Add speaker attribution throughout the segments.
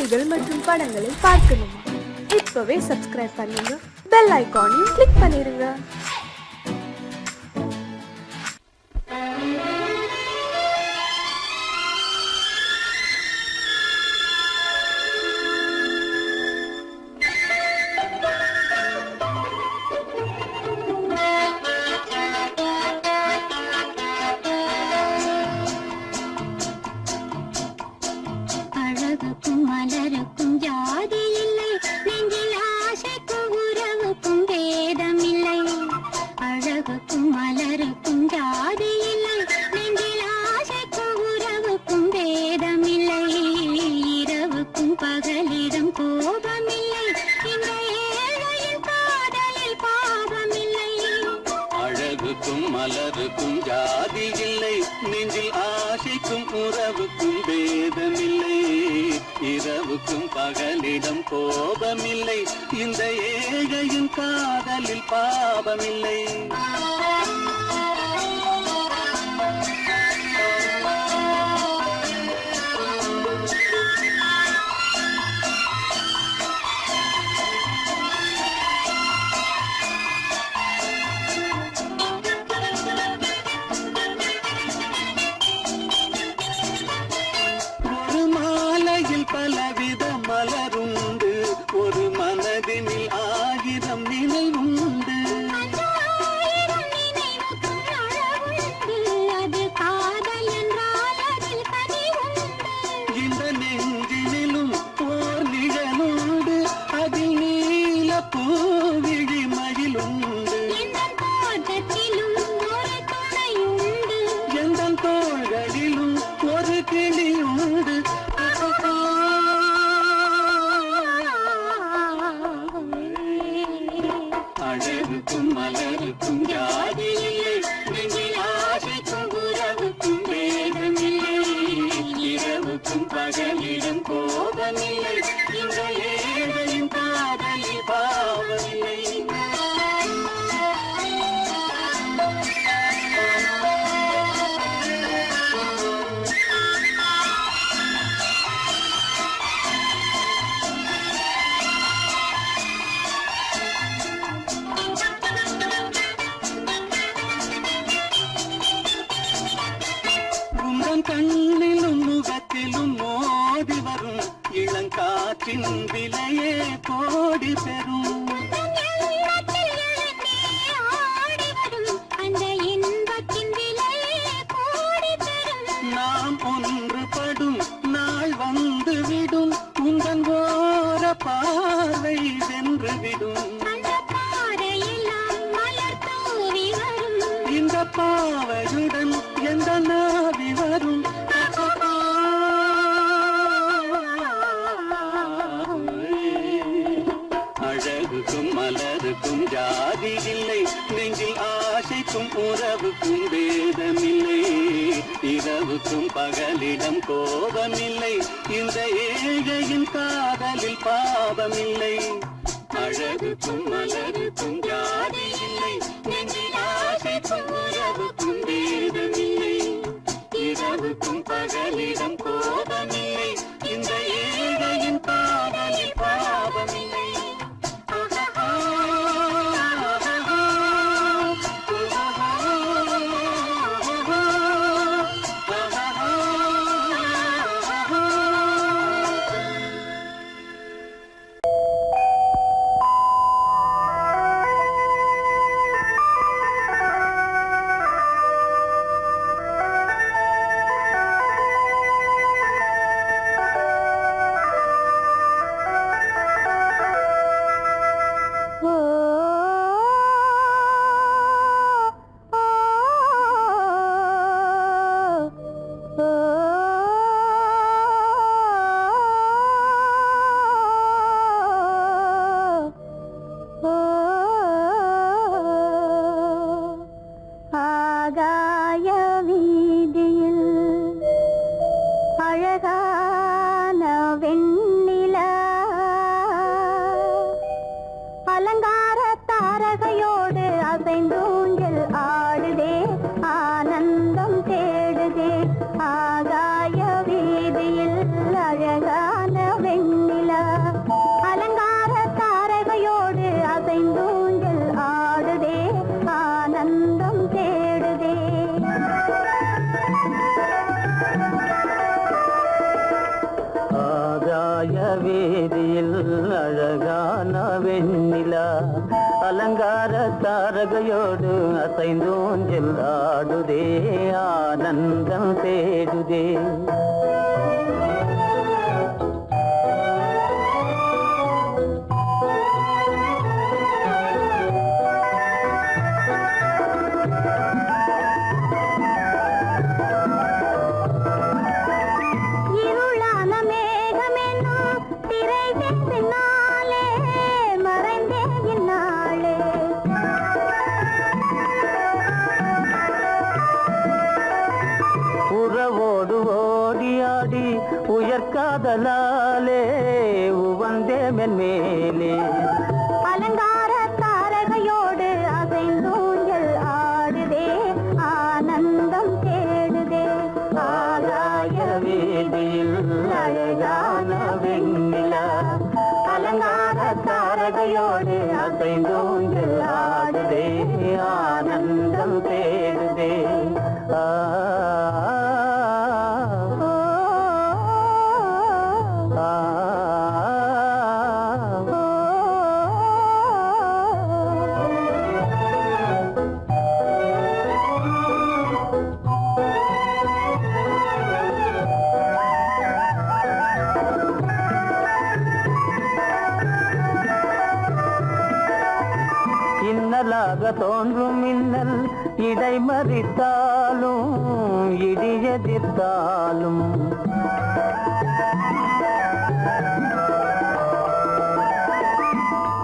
Speaker 1: பாடல்கள் மற்றும் படங்களை பார்க்கணுமா? இப்பவே சப்ஸ்கிரைப் பண்ணுங்க, பெல் ஐகானையும் கிளிக் பண்ணிருங்க.
Speaker 2: மலருக்கும் ஜாதி இல்லை, நெஞ்சில் ஆசைக்கும் உறவுக்கும் பேதமில்லை. இரவுக்கும் பகலிடம் கோபமில்லை, இந்த ஏழையின் காதலில் பாவமில்லை. பலவித மலருண்டு, ஒரு மனதினில் 1000 நினைவுண்டு. இந்த நெஞ்சினிலும் ஓர் நிழலுண்டு, அதில் நீல பூவிழி மகிழுண்டு. எந்த தோள்களிலும் ஒரு கிளியுண்டு. அழகுக்கும் மலருக்கும் ஜாதி இல்லை, நெஞ்சில் ஆசைக்கும் உறவுக்கும் பேதமில்லை. இரவுக்கும் பகலிடம் கோபமில்லை, இந்த ஏழையின் காதலில் பாவமில்லை. கண்ணிலும் முகத்திலும் மோதி வரும் இளங்காற்றின் விலையே கோடி பெறும். நாம் ஒன்றுபடும் நாள் வந்துவிடும், உங்கள் ஓர பார்வை சென்றுவிடும். இந்த பாவையுடன் எந்த நாவி வரும். அழகுக்கும் மலருக்கும் ஜாதி இல்லை, நெஞ்சில் ஆசைக்கும் உறவுக்கும் பேதமில்லை. இரவுக்கும் பகலிடம் கோபமில்லை, இந்த ஏழையின் காதலில் பாவமில்லை. அழகுக்கும் மலருக்கும் ஜாதி இல்லை, நெஞ்சில் ஆசைக்கும் உறவுக்கும் பேதமில்லை. இரவுக்கும் பகலிடம் கோபமில்லை, இந்த ஏழையின் காதலில் பாவமில்லை.
Speaker 3: ஆகாய வீதியில் அழகான வெண்
Speaker 2: அலங்கார தாரகையோடு அசைந்தூஞ்சல் ஆடுதே ஆனந்தம் தேடுதே உயர்காதலாலே உவந்தே மென்மேலே
Speaker 3: அலங்கார தாரகையோடு அசைந்தூஞ்சல் ஆடுதே ஆனந்தம் தேடுதே
Speaker 2: ஆகாய வீதியில் அழகான வெண்ணிலா அலங்கார தாரகையோடு அசைந்தூஞ்சல் ஆடுதே ஆனந்தம் தேடுதே இன்னலாக தோன்றும் மின்னல் இடைமறித்தாலும் இடியெதிர்த்தாலும்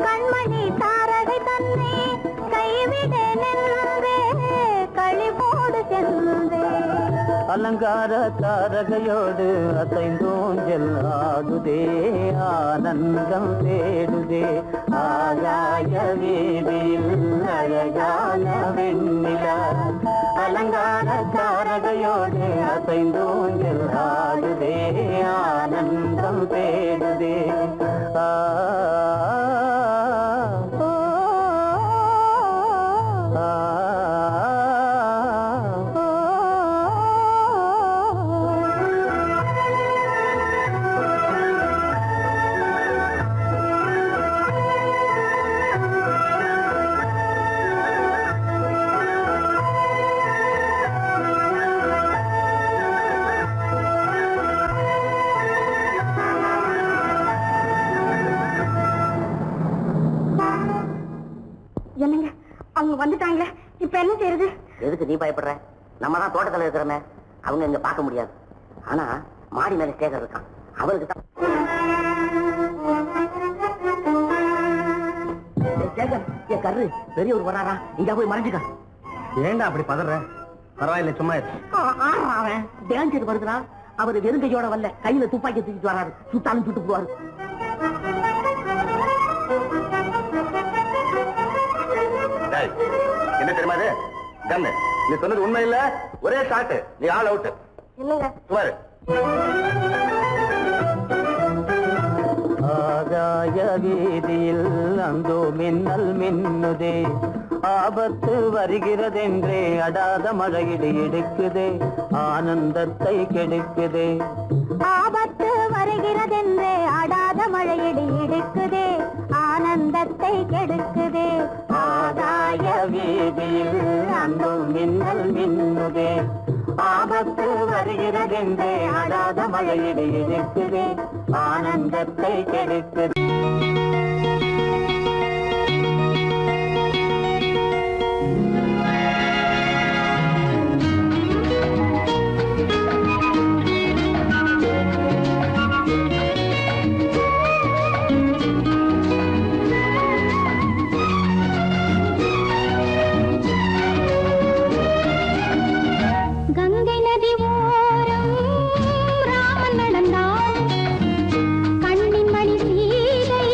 Speaker 3: கண்மணி தாரகை தன்னை கைவிட நின்றே களிபோடு சென்றே
Speaker 2: அலங்கார தாரகையோடு அசைந்தூஞ்சல் ஆடுதே ஆனந்தம் தேடுதே ஆகாய வீதியில் அழகான வெண்ணிலா அலங்கார தாரகையோடு அசைந்தூஞ்சல் ஆடுதே ஆனந்தம் தேடுதே
Speaker 3: என்னங்க அவங்க வந்துட்டாங்களே இப்ப என்ன செய்யறது?
Speaker 4: எதுக்கு நீ பயப்படுற? நம்ம தான் தோட்டத்துல இருக்கிறோமே, அவங்க இங்க பார்க்க முடியாது. ஆனா மாடி மேல ஸ்டேகர் இருக்கான், அவருக்கு தான். கரு பெரியவர் வராரா, இங்க போய் மறைஞ்சுக்க.
Speaker 2: ஏண்டா அப்படி பதற? பரவாயில்ல, சும்மா
Speaker 4: அவன் டேஞ்சர் வருதுனா, அவர் வெறுங்கையோட வரல, கையில துப்பாக்கி தூக்கிட்டு வராரு, சுட்டாலும் சுட்டு போவாரு.
Speaker 2: என்ன தெரியுமா இது? கண்ணு, நீ சொன்னது உண்மை இல்ல, ஒரே ஷாட், நீ ஆல் அவுட்.
Speaker 3: இல்லங்க
Speaker 2: சுமாரு. ஆகாய வீதியில் அந்தோ மின்னல் மின்னுதே, ஆபத்து வருகிறதென்றே அடாத மழையிடு எடுக்குதே, ஆனந்தத்தை கெடுக்குதே.
Speaker 3: ஆபத்து வருகிறதென்றே அடாத மழையிடி இடுக்குதே, ஆனந்தத்தை கெடுக்குதே.
Speaker 2: ஆகாய வீதியில் அந்தோ மின்னல் மின்னுதே, ஆபத்து வருகிறதென்றே அடாத மழையிடு எடுக்குதே, ஆனந்தத்தை கெடுக்குதே.
Speaker 3: கங்கை நதி ஓரம் ராமன் நடந்தான், கண்ணின் மணி சீதை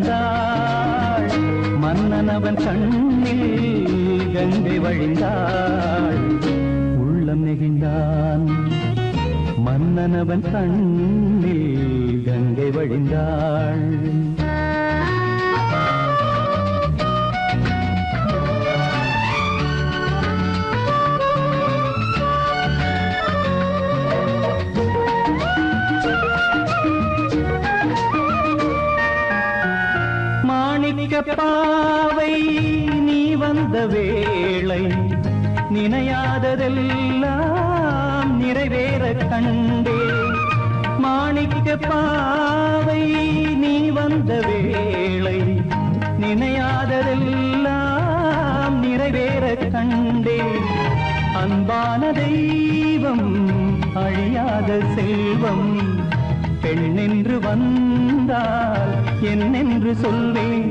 Speaker 5: நடந்தாள் மன்னனவன் கண்ணில் கங்கை வழிந்தாள் உள்ளம் நெகிழ்ந்தான் மன்னனவன் கண்ணில் கங்கை வழிந்தாள் பாவை நீ வந்த வேளை நினையாததெல்லாம் நிறைவேற கண்டே மாணிக்க பாவை நீ வந்த வேளை நினையாததெல்லாம் நிறைவேற கண்டே அன்பான தெய்வம் அழியாத செல்வம் பெண்ணென்று வந்தால் என்னென்று சொல்வேன்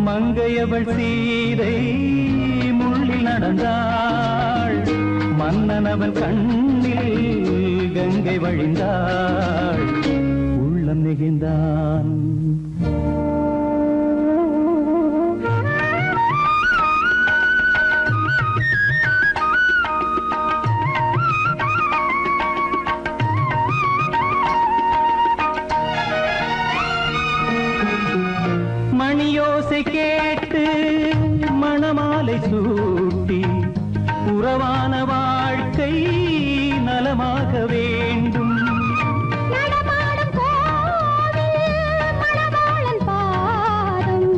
Speaker 5: மங்கையவள் சீதை முள்ளில் நடந்தாள் மன்னனவன் கண்ணில் கங்கை வழிந்தாள் உள்ளம் நெகிழ்ந்தான் மணியோசை கேட்டு மணமாலை சூட்டி உறவான வாழ்க்கை நலமாக வேண்டும்
Speaker 3: நடமாடும் கோவில் மணவாளன் பாதம்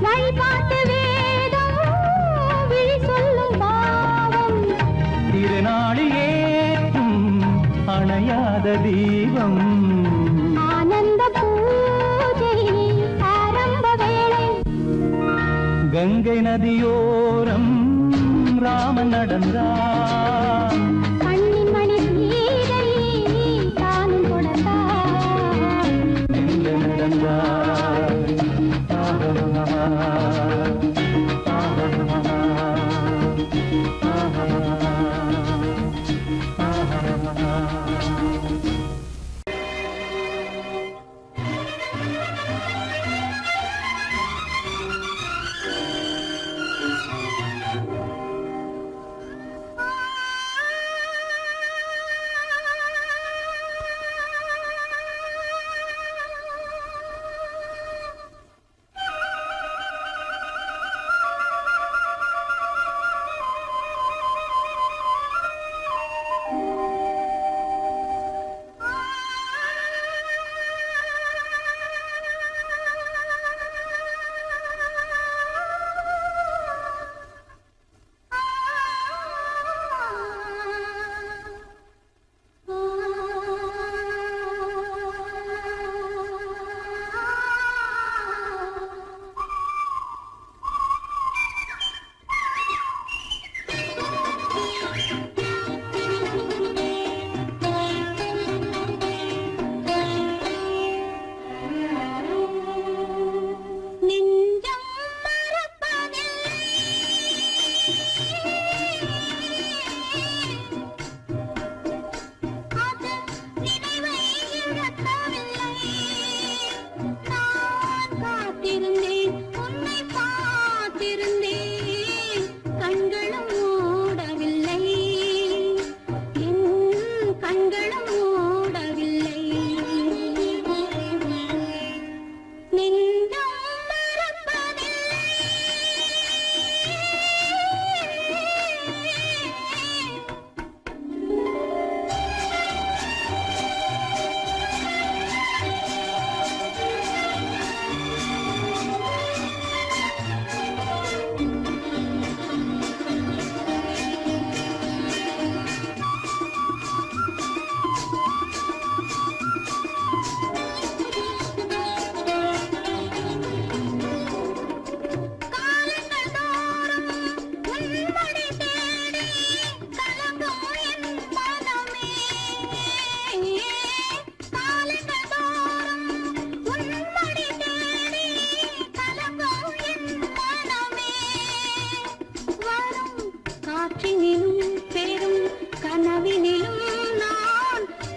Speaker 3: வழிபாட்டு வேதம் விழி சொல்லும் பாவம்
Speaker 5: திருநாளில் ஏற்றும் அணையாத தீபம்
Speaker 3: ஆனந்த பூஜை ஆரம்ப வேளை
Speaker 5: கங்கை நதியோரம் ராமன் நடந்தான்
Speaker 3: கண்ணின் மணி சீதை தானும் கொடுத்தார்
Speaker 5: எங்க நடந்தான்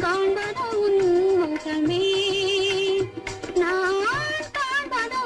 Speaker 3: காண்பதோ உன் முகமே நான் காண்பதோ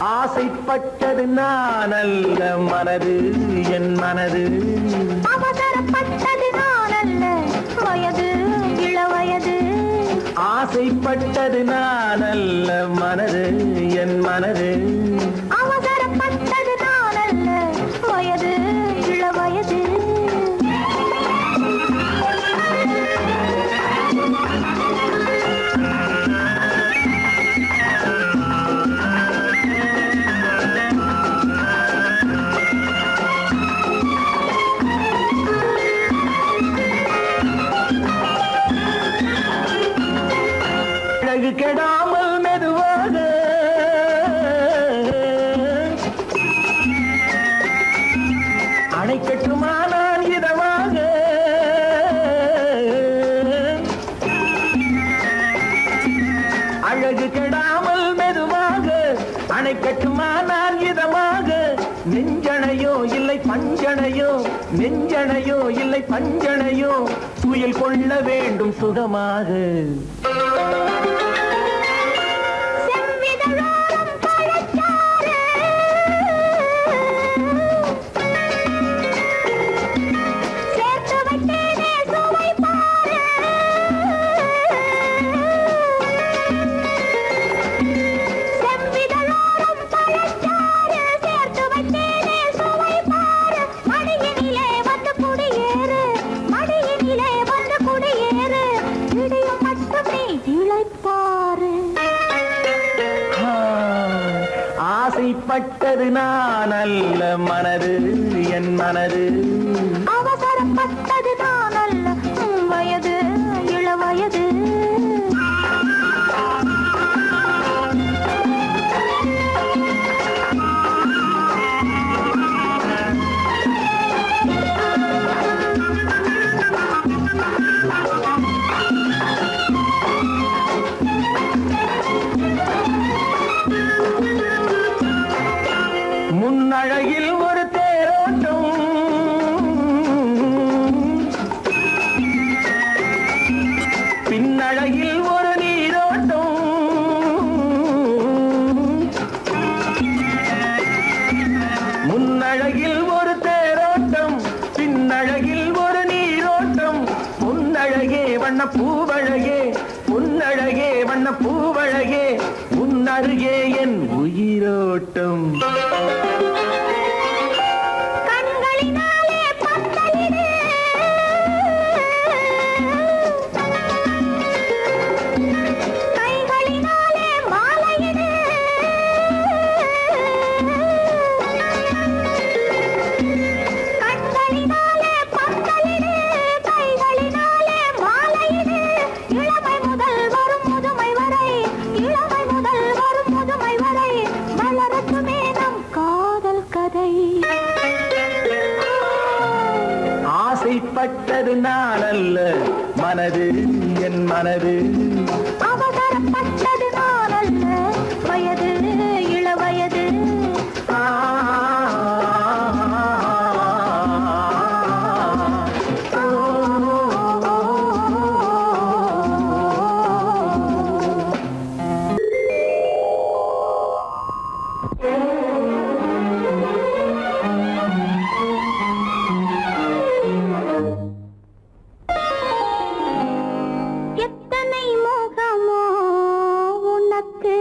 Speaker 5: ஆசைப்பட்டது நான் அல்ல மனது என் மனது
Speaker 3: அவசரப்பட்டது நான் அல்ல வயது இளவயது
Speaker 5: ஆசைப்பட்டது நான் அல்ல மனது என் மனது
Speaker 3: அவசரப்பட்டது நான் அல்ல வயது இளவயது
Speaker 5: கெடாமல் மெதுவாக அணைக்கட்டுமா நான் இதமாக அழகு கெடாமல் மெதுவாக அணைக்கட்டுமா நான் இதமாக நெஞ்சணையோ இல்லை பஞ்சணையோ நெஞ்சணையோ இல்லை பஞ்சணையோ துயில் கொள்ள வேண்டும் சுகமாக ஆசைப்பட்டது நான் அல்ல மனது என் மனது
Speaker 3: அவசரப்பட்டது நான் அல்ல வயது இளவயது
Speaker 5: முன்னழகில் ஒரு தேரோட்டம் பின்னழகில் ஒரு நீரோட்டம் முன்னழகில் ஒரு தேரோட்டம் பின்னழகில் ஒரு நீரோட்டம் வண்ண பூவழகே உன்னழகே வண்ண பூவழகே உன்னருகே என் உயிரோட்டம்
Speaker 3: கண்களினாலே பத்தலிடு கைகளினாலே மாலையிடு கண்களினாலே பத்தலிடு கைகளினாலே மாலையிடு இளமை முதல் வரும் முதுமை வரை இளமை முதல் வரும் முதுமை வரை வளரட்டுமே நம் காதல் கதை
Speaker 5: ஆசைப்பட்டது நான் அல்ல மனது என் மனது
Speaker 3: அவசரப்பட்டது நான் அல்ல வயது இளவயது
Speaker 5: ஆ,
Speaker 3: எத்தனை முகமோ உனக்கு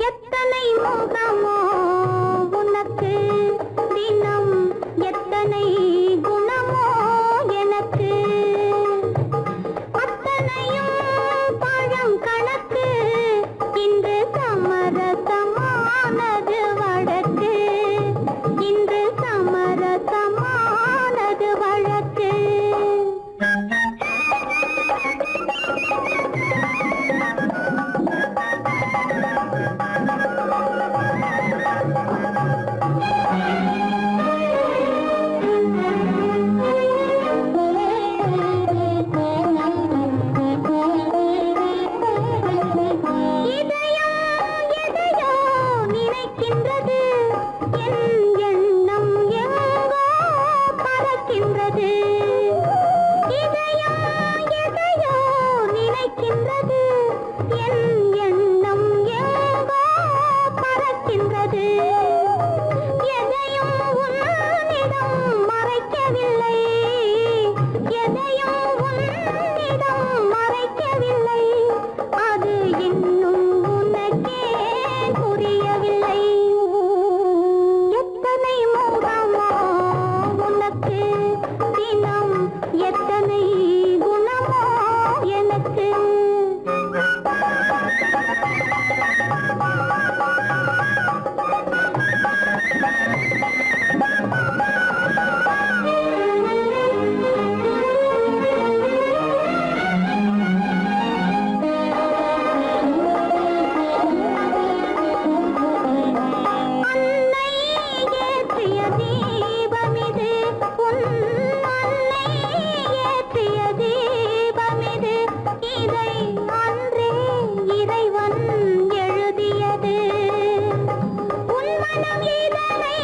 Speaker 3: எத்தனை முகமோ உனக்கு தினம் எத்தனை குணமோ எனக்கு அத்தனையும் பழம் கணக்கு இன்று சமரசமானது வழக்கு இன்று சமரசமானது வழக்கு இதயம் எதையோ நினைக்கின்றது என் எண்ணம் எங்கோ பறக்கின்றது இதயம் எதையோ நினைக்கின்றது என் எண்ணம் எங்கோ பறக்கின்றது எதையும் உன்னிடம் மறைக்கவில்லை எதையும் உன்னிடம் மறைக்கவில்லை அது இன்னும் உனக்கே புரியவில்லை எத்தனை முகமோ உனக்கு தினம் எத்தனை குணமோ எனக்கு அன்னை ஏற்றிய தீபமிது உன் அன்னை ஏற்றிய தீபமிது இதை அன்றே இறைவன் எழுதியது உன் மனம் இதனை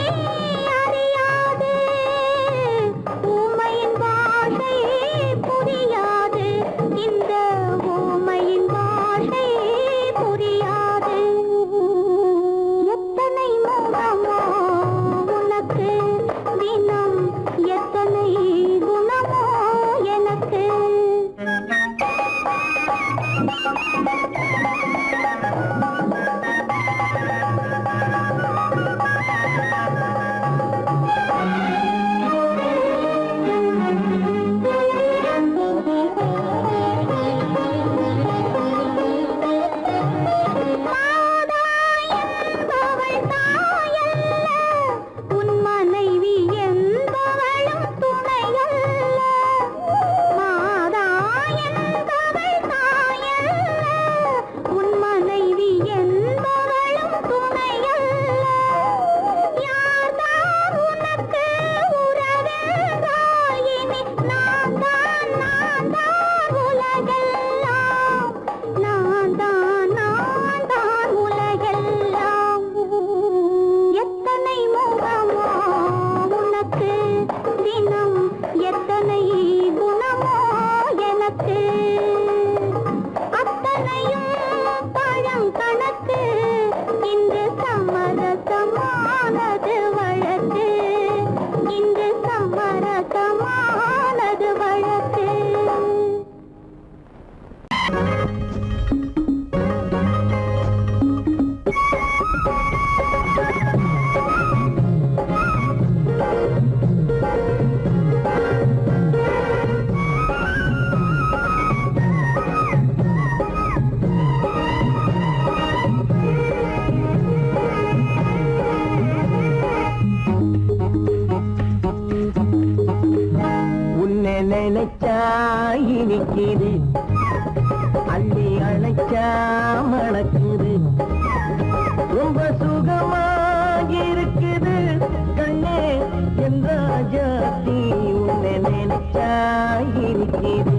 Speaker 3: சமரசமானது வழக்கு இங்கு சமரசமானது வழக்கு
Speaker 5: உன்னை நினைச்சா இனிக்குது அள்ளி அழைச்சா மணக்குது ரொம்ப சுகமாயிருக்குது கண்ணே என் ராஜாத்தி உன்னை நினைச்சா இனிக்குது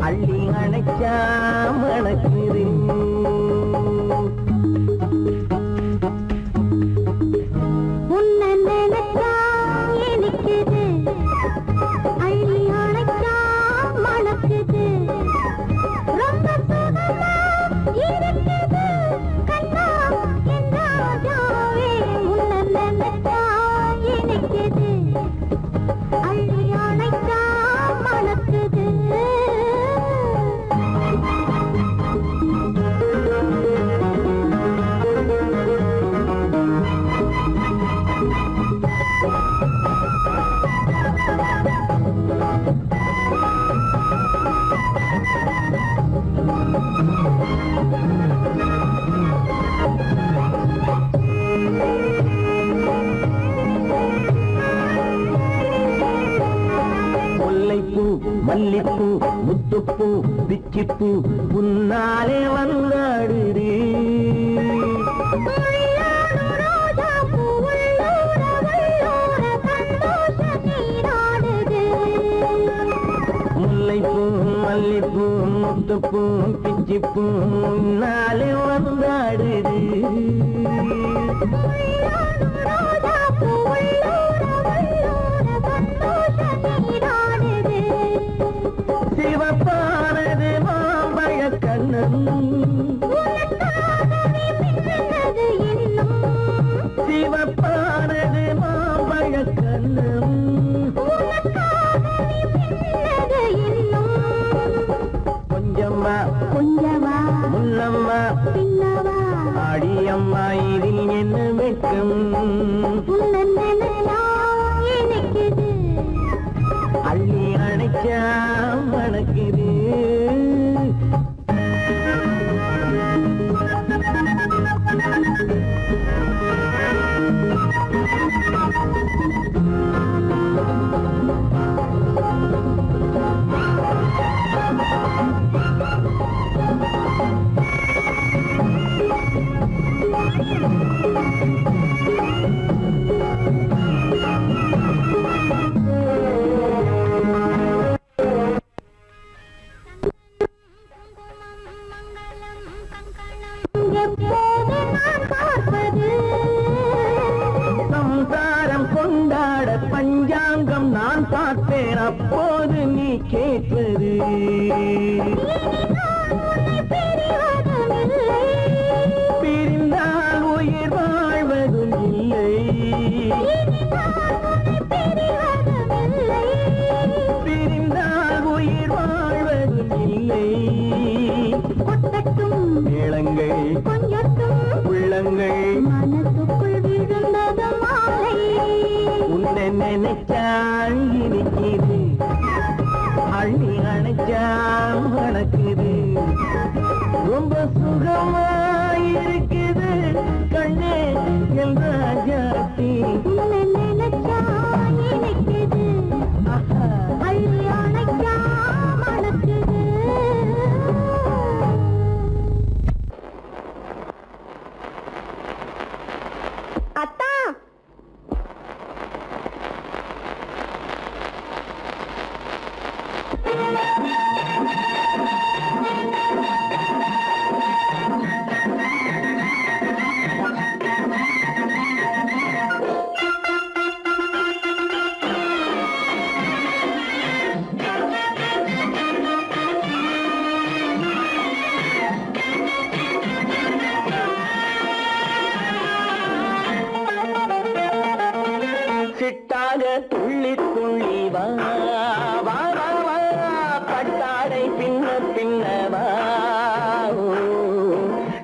Speaker 5: அள்ளி அழைச்சா மணக்குது
Speaker 3: உன்னை நினைச்சா இனிக்குது அள்ளி அணைச்சா மணக்குது ரொம்ப சுகமா இருக்குது கண்ணா என் ராஜாவே உன்னை நினைச்சா இனிக்குது அள்ளி அணைச்சா மணக்குது
Speaker 5: முல்லைப்பூ மல்லிப்பூ முத்துப்பூ பிச்சிப்பூ உன்னாலே வந்தாடுது முல்லைப்பூ மல்லிப்பூ முத்துப்பூ பிச்சிப்பூ உன்னாலே வந்தாடுது சிவப்பானது மாம்பழ கண்ணம் சிவப்பானது மாம்பழ கண்ணம் கொஞ்சம்மா
Speaker 3: கொஞ்சவா
Speaker 5: முன்னம்மா
Speaker 3: பின்னவா
Speaker 5: ஆடியம்மா இதில் என்ன வெட்கம்
Speaker 3: உன்னை நினைச்சா இனிக்குது
Speaker 5: அள்ளி அணைச்சா மணக்குது
Speaker 3: எப்போது நான் பார்ப்பது
Speaker 5: சம்சாரம் கொண்டாட பஞ்சாங்கம் நான் பார்ப்பேன் அப்போது நீ கேட்பது பிரிந்தால் உயிர் வாழ்வதும் இல்லை பிரிந்தால் உயிர் வாழ்வதும் இல்லை மேளங்கள் உள்ளங்கள்
Speaker 3: மனசுக்குள் விழுந்தது மாலை
Speaker 5: உன்னை நினைச்சால் இனிக்குது அள்ளி அணைச்சா மணக்குது ரொம்ப சுகமாயிருக்குது கண்ணே என் ராஜாத்தி
Speaker 3: உன்னை நினைச்சா இனிக்குது அள்ளி அணைச்சா மணக்குது அத்தா
Speaker 5: சிட்டாக துள்ளி துள்ளி வா வா வா வா பட்டாடை பின்ன பின்னவா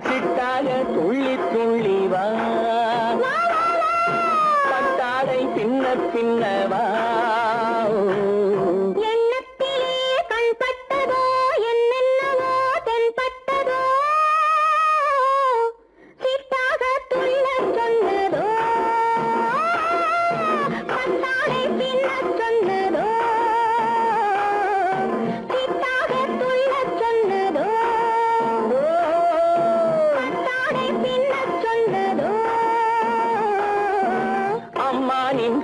Speaker 5: சிட்டாக துள்ளி துள்ளி வா பட்டாடை பின்ன பின்னவா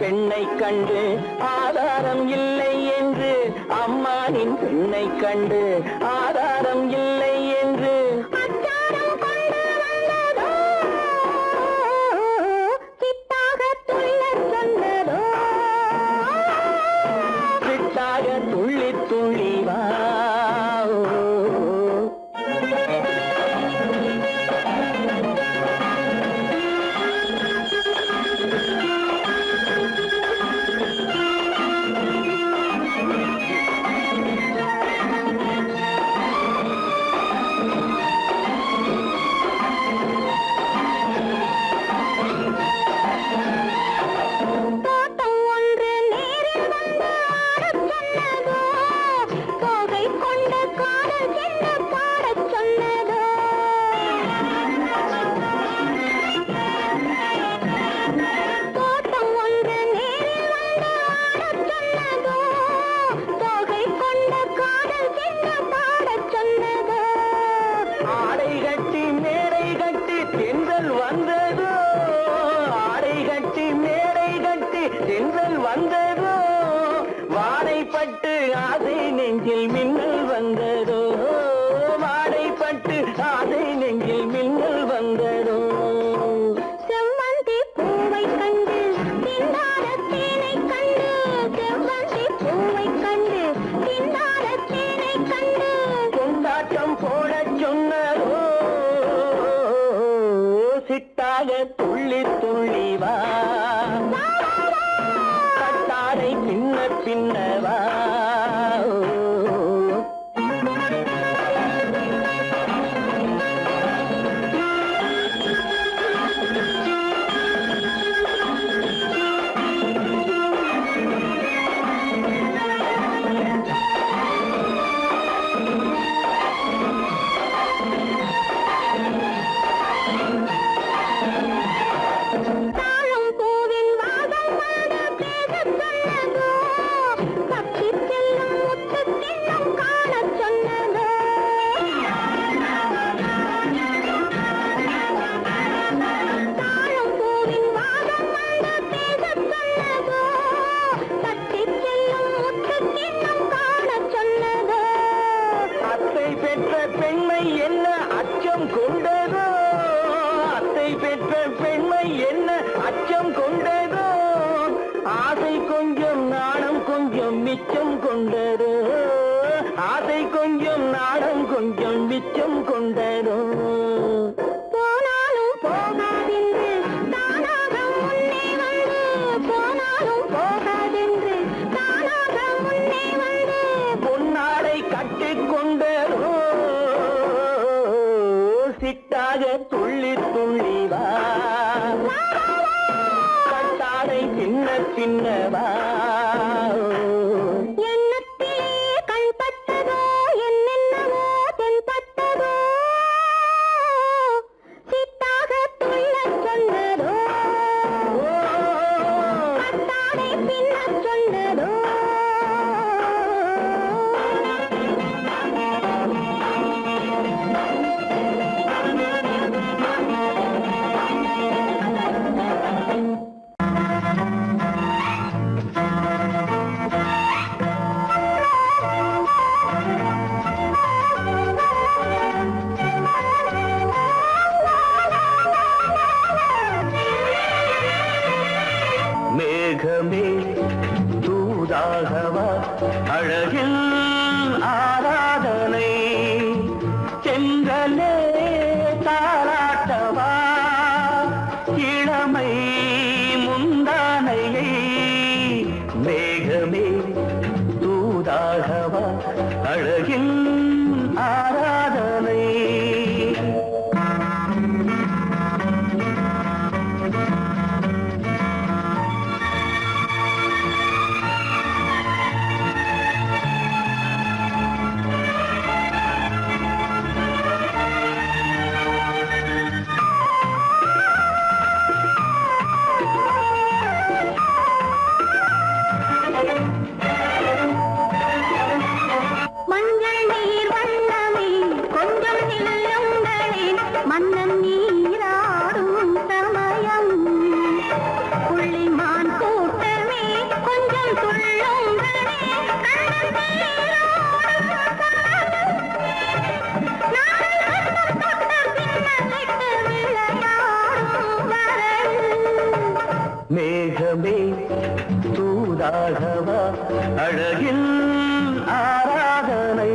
Speaker 5: பெண்ணை கண்டு ஆதாரம் இல்லை என்று அம்மானின் பெண்ணை கண்டு ஆதாரம் இல்லை என்று சிட்டாக துள்ளி துள்ளி வா வந்ததோ வாடைப்பட்டு ஆசை நெஞ்சில் மின்னல் வந்ததோ வாடைப்பட்டு ஆசை நெஞ்சில் மின்னல் வந்ததோ
Speaker 3: செவ்வந்தி பூவை கண்டு திண்டாட தேனை கண்டு செவ்வந்தி பூவை கண்டு திண்டாட தேனை கண்டு
Speaker 5: கொண்டாட்டம் போட சொன்னதோ சிட்டாக துள்ளி துள்ளி வா பட்டாடை பின்ன பின்னவா பெற்ற பெண்மை என்ன அச்சம் கொண்டதோ அத்தை பெற்ற பெண்மை என்ன அச்சம் கொண்டதோ ஆசை கொஞ்சம் நாணம் கொஞ்சம் மிச்சம் கொண்டதோ ஆசை கொஞ்சம் நாணம் கொஞ்சம் மிச்சம் கொண்டதோ
Speaker 3: போனாலும் போகாதென்று தானாக முன்னே வந்து போனாலும் போகாதென்று தானாக முன்னே வந்து
Speaker 5: பொன்னாடை கட்டிக்கொண்டதோ சிட்டாக துள்ளி துள்ளி வா கட்டாடை பின்ன பின்னவா
Speaker 3: எண்ணத்திலே கண்பட்டதோ என்னென்னவோ தென்பட்டதோ சிட்டாக துள்ளச் சொன்னதோ கட்டாடை பின்னச் சொன்னதோ
Speaker 5: மேகமே தூதாகவா அழகில் ஆராதனை செங்கலே தாராட்டவா இளமை முந்தானையை மேகமே தூதாகவா அழகில் ஆராதனை.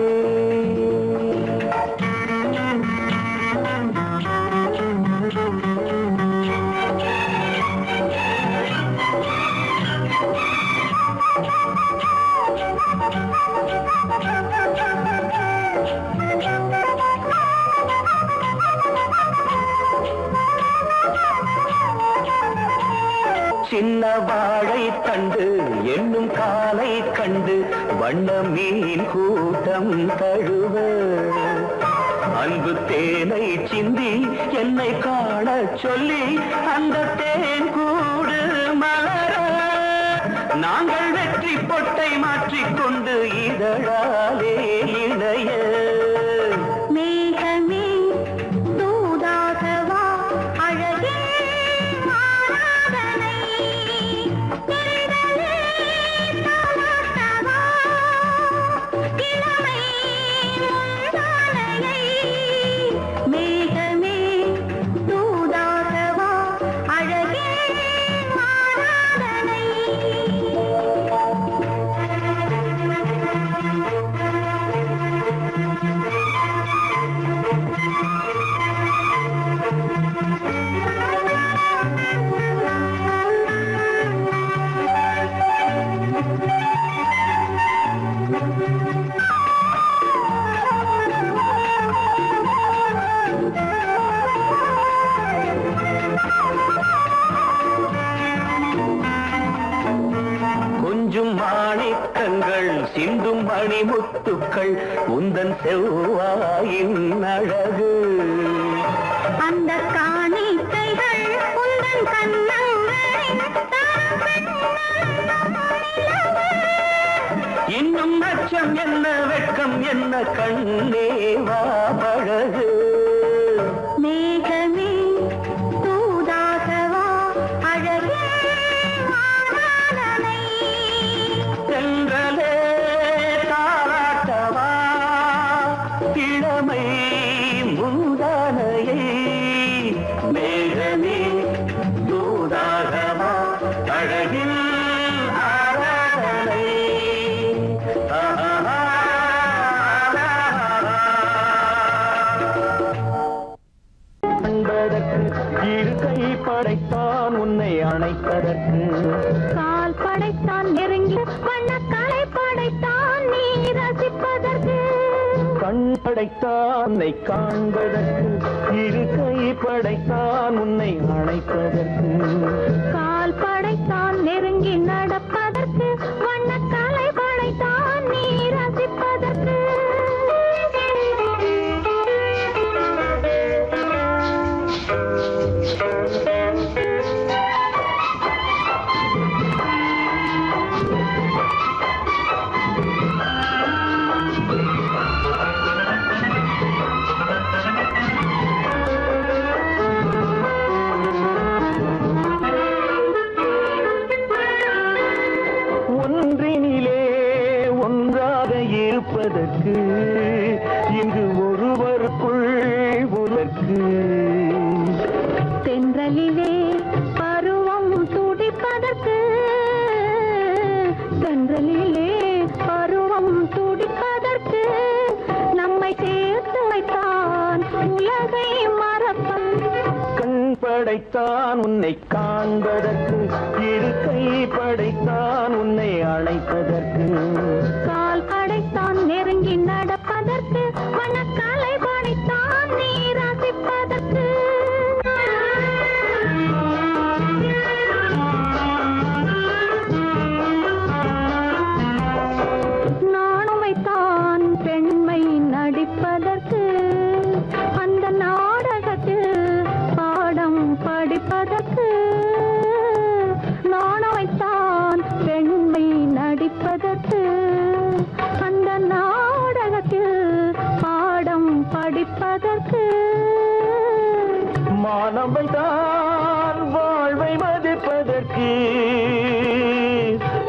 Speaker 5: சின்ன வாழை தண்டு என்னும் காலை கண்டு வண்ண மீன் கூட்டம் தழுவ அன்பு தேனை சிந்தி என்னை காண சொல்லி அந்த தேன் கூடு மலர நாங்கள் வெற்றி பொட்டை மாற்றிக்கொண்டு இதழாலே இணைய.
Speaker 3: மேகமே தூதாகவா அழகே ஆராதனை. தென்றலே தாலாட்டவா கிழமை முந்தானையை. மேகமே தூதாகவா அழகே ஆராதனை.
Speaker 5: கொஞ்சம் மாணிக்கங்கள் சிந்தும் மணிமுத்துக்கள் உந்தன் செவ்வாயின் அழகு.
Speaker 3: அந்த காணிக்கைகள் உந்தன் கண்ணங்களின்
Speaker 5: இன்னும் அச்சம் என்ன வெட்கம் என்ன கண்ணே வா பழகு.
Speaker 3: மேகமே தூதாகவா அழகே ஆராதனை.
Speaker 5: தென்றலே தாலாட்டவா இளமை முந்தானையை. மேகமே தூதாகவா அழகில் ஆராதனை. அன்பதற்கு இரு கை படைத்தான் உன்னை அணைப்பதற்கு.
Speaker 3: கால் படைத்தான் நெருங்கி வண்ணக்கலை படைத்தான் நீ ரசிப்பதற்கு.
Speaker 5: கண் படைத்தான் உன்னை காண்பதற்கு. இரு கை படைத்தான் உன்னை அணைப்பதற்கு.
Speaker 3: கால் படைத்தான் நெருங்கி நடப்பதற்கு. வண்ணக்கலை படைத்தான் நீ ரசிப்பதற்கு.
Speaker 5: ஒன்றினிலே ஒன்றாக இருப்பதற்கு இங்கு ஒருவருக்குள் ஒருவருக்கு.
Speaker 3: தென்றலிலே பருவம் துடிப்பதற்கு. தென்றலிலே பருவம் துடிப்பதற்கு. நம்மை சேர்த்து வைத்தான் உலகை மறப்பன்.
Speaker 5: கண் படைத்தான் உன்னை காண்பதற்கு. இரு கை படைத்தான் உன்னை அழைப்பதற்கு.
Speaker 3: கால் படைத்தான் நெருங்கி நடப்பதற்கு. வனக்கலை படைத்தான் நீ ரசிப்பதற்கு. நானும் வைத்தான் பெண்மை நடிப்பதற்கு. அந்த நாடகத்தில் பாடம் படிப்பதற்கு. நானும் வைத்தான் பெண்மை நடிப்பதற்கு. அந்த நாடகத்தில் பாடம் படிப்பதற்கு.
Speaker 5: மானவைதான் வாழ்வை மதிப்பதற்கு.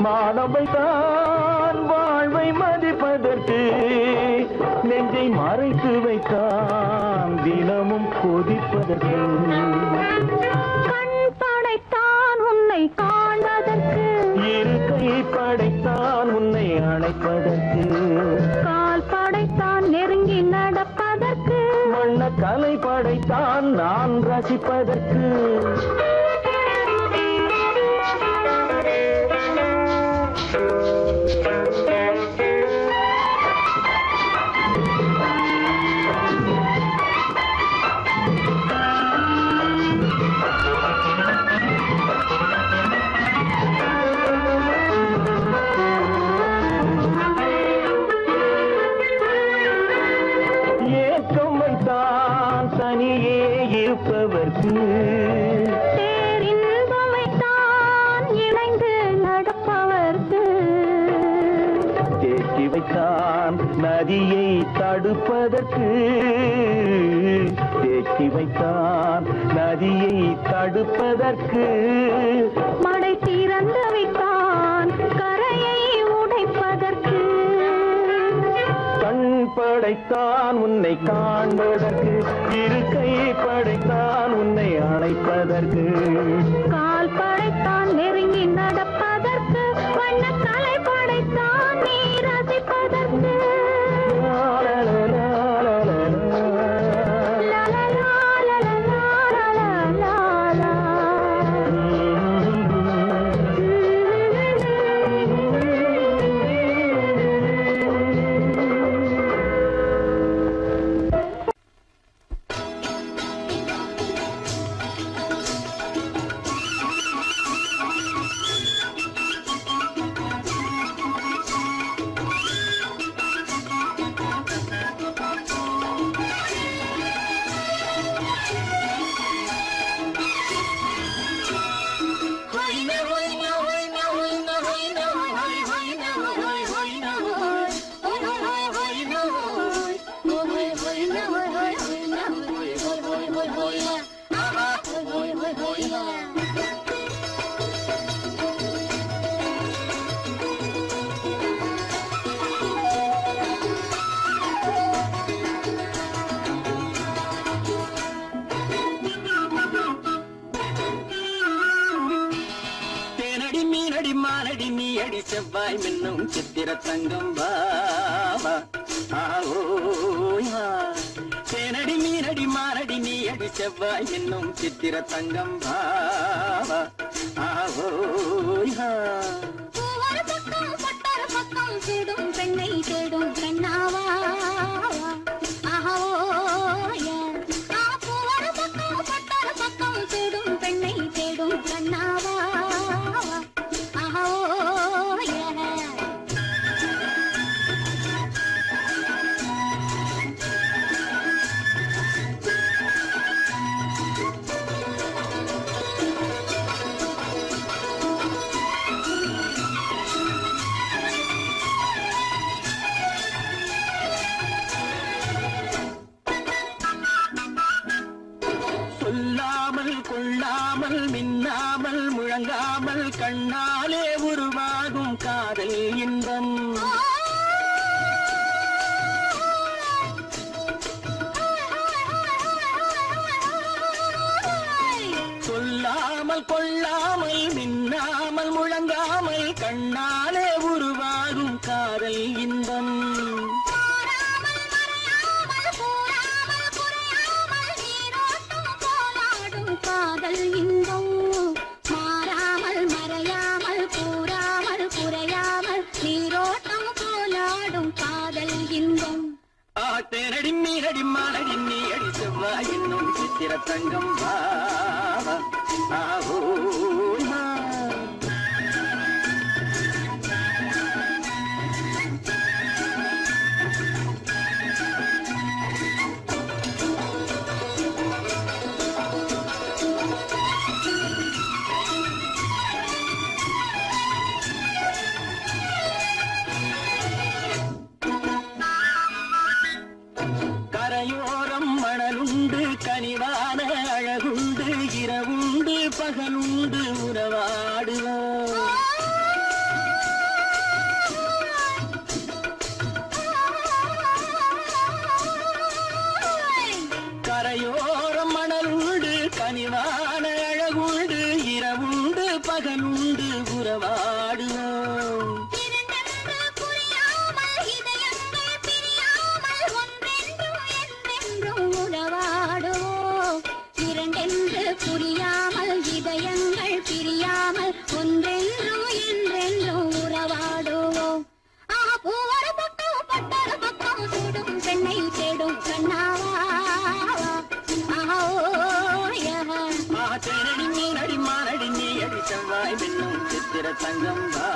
Speaker 5: மானவைதான் வாழ்வை மதிப்பதற்கு. நெஞ்சை மறைத்து வைத்தான் தினமும் கொதிப்பதற்கு.
Speaker 3: கண் படைத்தான் உன்னை காண்பதற்கு
Speaker 5: இரு கை படைத்தான் உன்னை அணைப்பதற்கு
Speaker 3: கால் படைத்தான் நெருங்கி நடப்பதற்கு
Speaker 5: வண்ண கலை படைத்தான் நான் ரசிப்பதற்கு ஏக்கம் வைத்தான் தனியே இருப்பவர்க்கு
Speaker 3: பேரின்பமைத்தான் இணைந்து நடப்பவர்க்கு
Speaker 5: தேக்கி வைத்தான் நதியை தடுப்பதற்கு தேக்கி வைத்தான் நதியை தடுப்பதற்கு
Speaker 3: மடை திறந்து வைத்தான் கரையை உடைப்பதற்கு
Speaker 5: கண் படைத்தான் உன்னை காண்பதற்கு இரு கை படைத்தான் உன்னை அணைப்பதற்கு
Speaker 3: கால் படைத்தான் நெருங்கி நடப்பதற்கு வண்ண கலை படைத்தான் நீ ரசிப்பதற்கு
Speaker 5: தேனடி மீனடி மானடி நீ அடி செவ்வாய் மின்னும் சித்திர தங்கம் வாவா தேனடி மீனடி மானடி நீ அடி செவ்வாய் மின்னும் சித்திர தங்கம் வாவா
Speaker 3: பூவர பக்கம் பட்டர பக்கம் தேடும் பெண்ணை தேடும் பெண்ணாவா பூவர பக்கம் பட்டர பக்கம் தேடும் பெண்ணை தேடும் பெண்ணாவா
Speaker 5: சொல்லாமல் கொள்ளாமல் மின்னாமல் முழங்காமல் கண்ணாலே உருவாகும் காதல் இன்பம் சொல்லாமல் கொள்ளாமல் மின்னாமல் முழங்காமல் கண்ணாலே உருவாகும் காதல் இன்பம்
Speaker 3: காதல் இன்பம் மாறாமல் மறையாமல் கூறாமல் குறையாமல் நீரோட்டம் போலாடும் காதல் இன்பம்
Speaker 5: தேனடி மீனடி மானடி நீ அடி செவ்வாய் என்னும் சித்திர தங்கம் வாவா கரையோரம் மணலுண்டு கனிவான அழகுண்டு இரவுண்டு பகலுண்டு உறவாடுவோம் கரையோரம் மணலுண்டு கனிவான அழகுண்டு இரவுண்டு மகன் உண்டு உறவாடுவோம்.
Speaker 3: இரண்டென்று புரியாமல் இதயங்கள் பிரியாமல் ஒன்றென்றும் என்றென்றும் உறவாடுவோம். இரண்டென்று புரியாமல் இதயங்கள் பிரியாமல் ஒன்றென்றும் என்றென்றும் உறவாடுவோம். பூவர பக்கம் பட்டர பக்கம் சூடும் பெண்ணை தேடும் கண்ணாவா.
Speaker 5: தேனடி மீனடி மானடி நீ அடி செவ்வாய் மின்னும் சித்திர தங்கம் வா.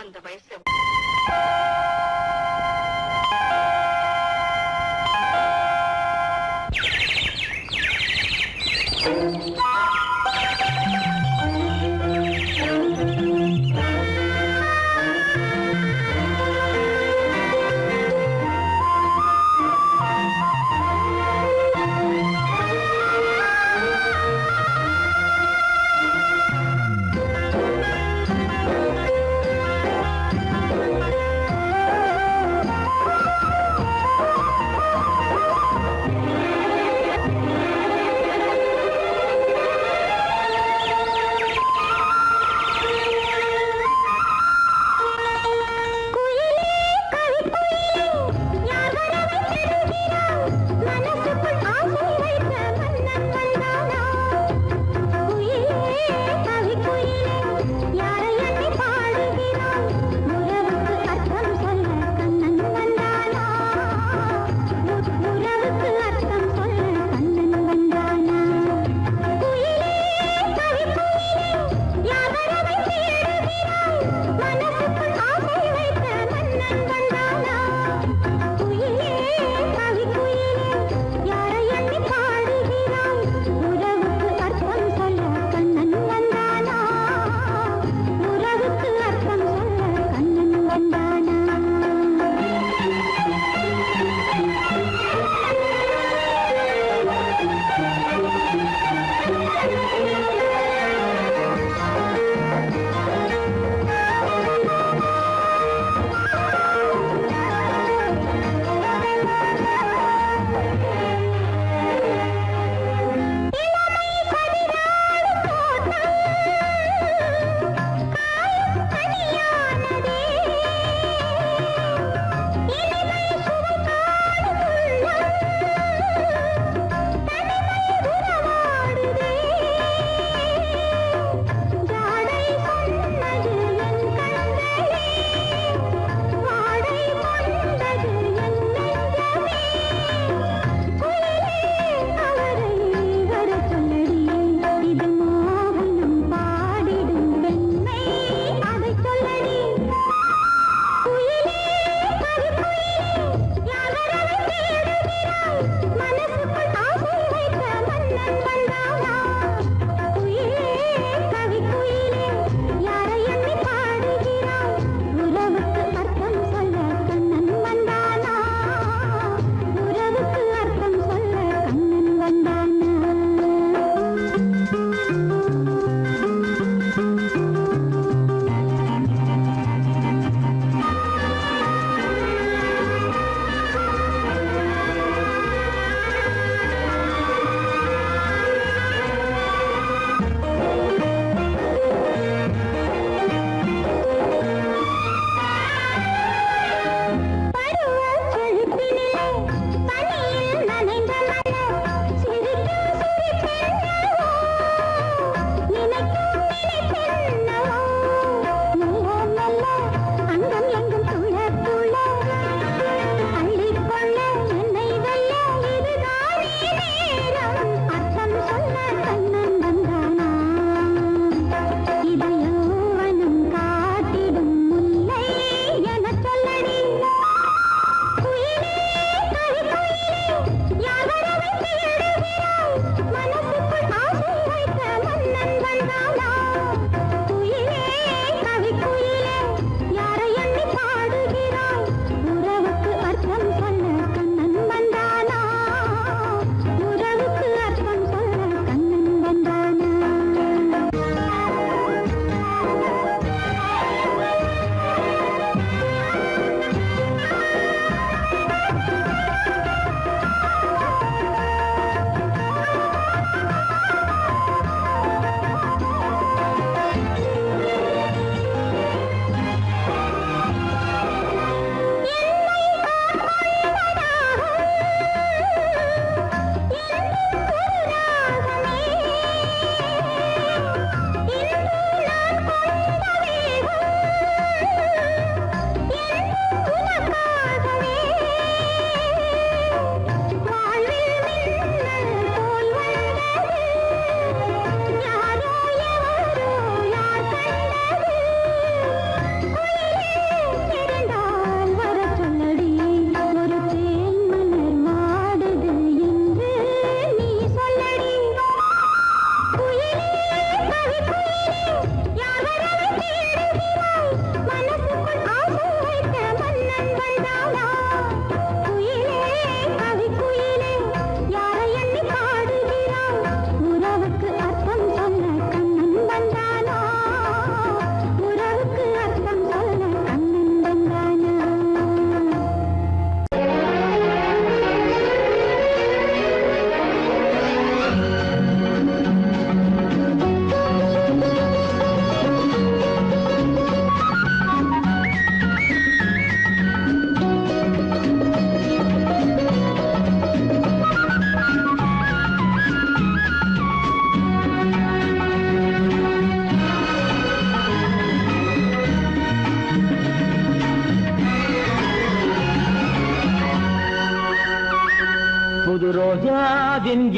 Speaker 4: அந்த வயசு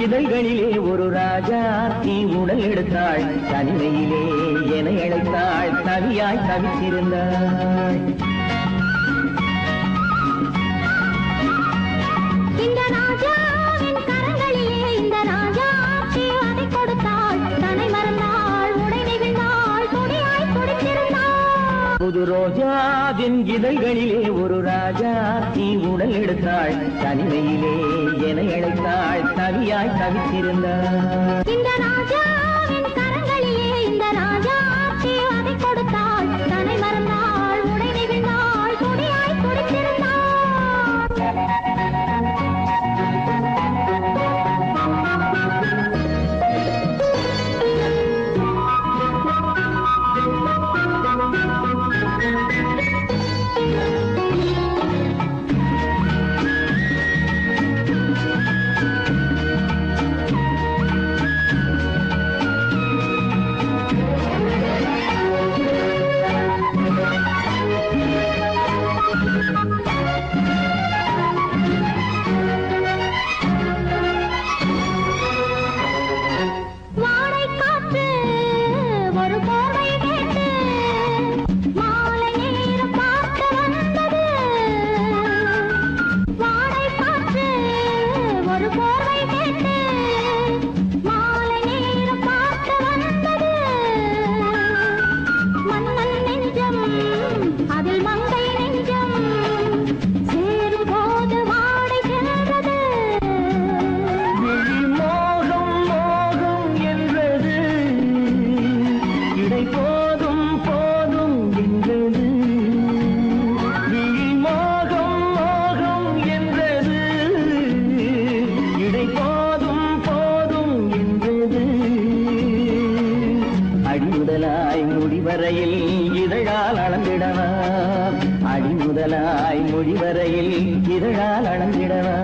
Speaker 5: இதழ்களிலே ஒரு ராஜா தீ உடல் எடுத்தாள் தனிமையிலே என அழைத்தாள் தவியாய் தவித்திருந்தாள்
Speaker 3: இந்த ராஜாவின் கரங்களிலே இந்த ராஜா அதை கொடுத்தாள் தன்னை மறந்தாள் உடை நெகிழ்ந்தாள் துடியாய் துடித்திருந்தாள்
Speaker 5: புது ரோஜாவின் இதழ்களிலே ஒரு ராஜா தீ உடல் எடுத்தாள் தனிமையிலே என அழைத்தாள் தவியாய் தவித்திருந்தாள்
Speaker 3: இந்த ராஜாவின் கரங்களிலே இந்த ராஜா அதை கொடுத்தாள் தன்னை மறந்தாள் உடை நெகிழ்ந்தாள் துடியாய் துடித்திருந்தாள்
Speaker 5: இதழால் அளந்திடவா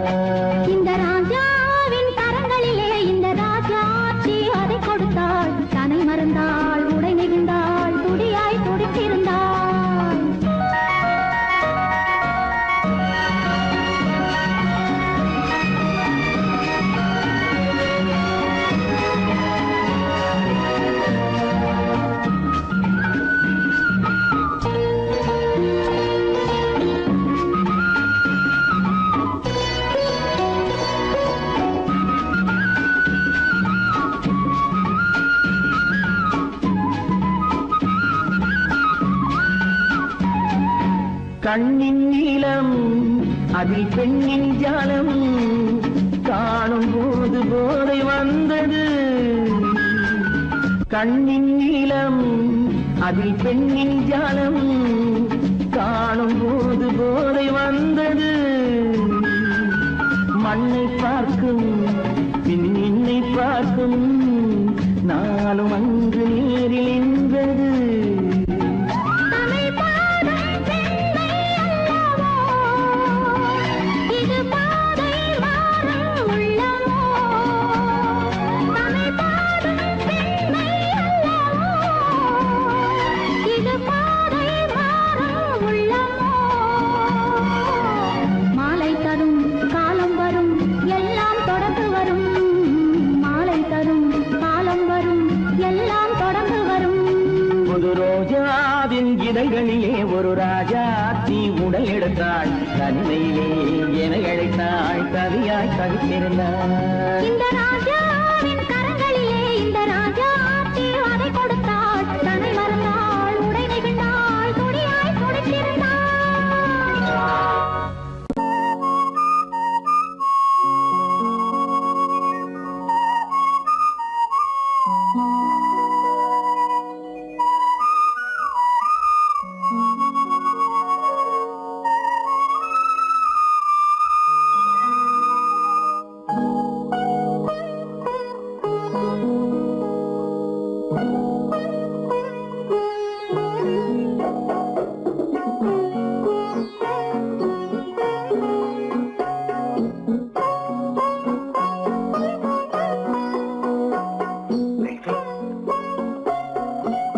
Speaker 3: இந்த ராஜாவின் கரங்களிலே இந்த ராஜா அதை கொடுத்தாள் தன்னை மறந்தாள் உடை நெகிழ்ந்தாள் துடியாய் துடித்திருந்தாள்
Speaker 5: கண்ணின் நீளம் அதில் பெண்ணின் ஜாலம் காணும் போது போதை வந்தது கண்ணின் நீளம் அதில் பெண்ணின் ஜாலம் காணும் போது போதை வந்தது மண்ணை பார்க்கும் பின்னை பார்க்கும் நாளும் அங்கு நேரில் நின்றது இதழ்களிலே ஒரு ராஜா தீ உடல் எடுத்தாள் தனிமையிலே என அழைத்தாள் கவியாய் கவித்திருந்தாள்
Speaker 3: இந்த ராஜாவின் கரங்களிலே இந்த ராஜா அதை கொடுத்தாள் தன்னை மறந்தாள் உடை நெகிழ்ந்தாள் துடியாய் துடித்திருந்தாள்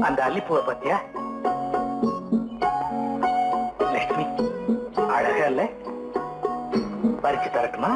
Speaker 2: அந்த அல்லிப்பூவை பத்தியா லட்சுமி அழகா இல்ல பறிச்சு தரட்டுமா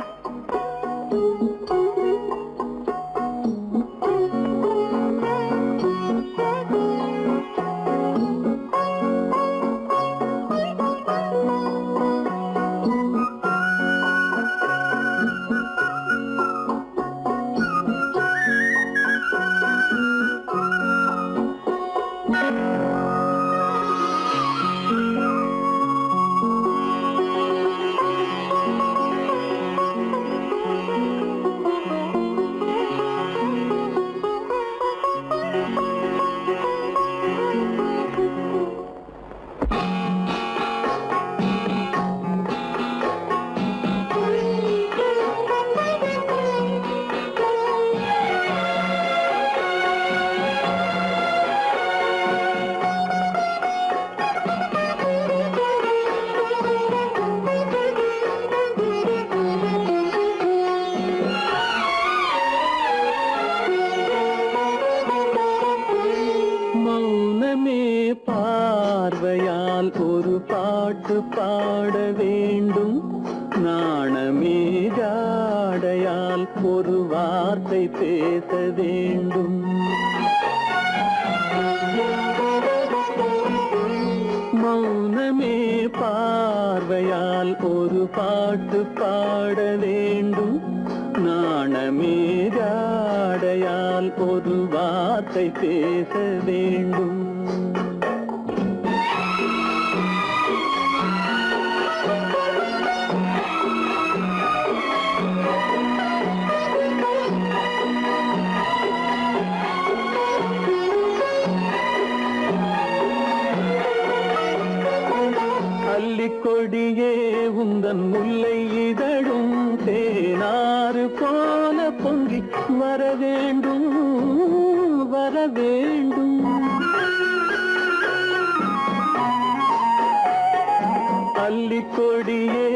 Speaker 5: பாட வேண்டும் நாணமே ஜாடையால் ஒரு வார்த்தை பேச வேண்டும் மௌனமே பார்வையால் ஒரு பாட்டு பாட வேண்டும் நாணமே ஜாடையால் ஒரு வார்த்தை பேச வேண்டும் கொடியே உந்தன் முல்லை இதழும் தேனாறு போல பொங்கி வர வேண்டும் வர வேண்டும் அல்லிக்கொடியே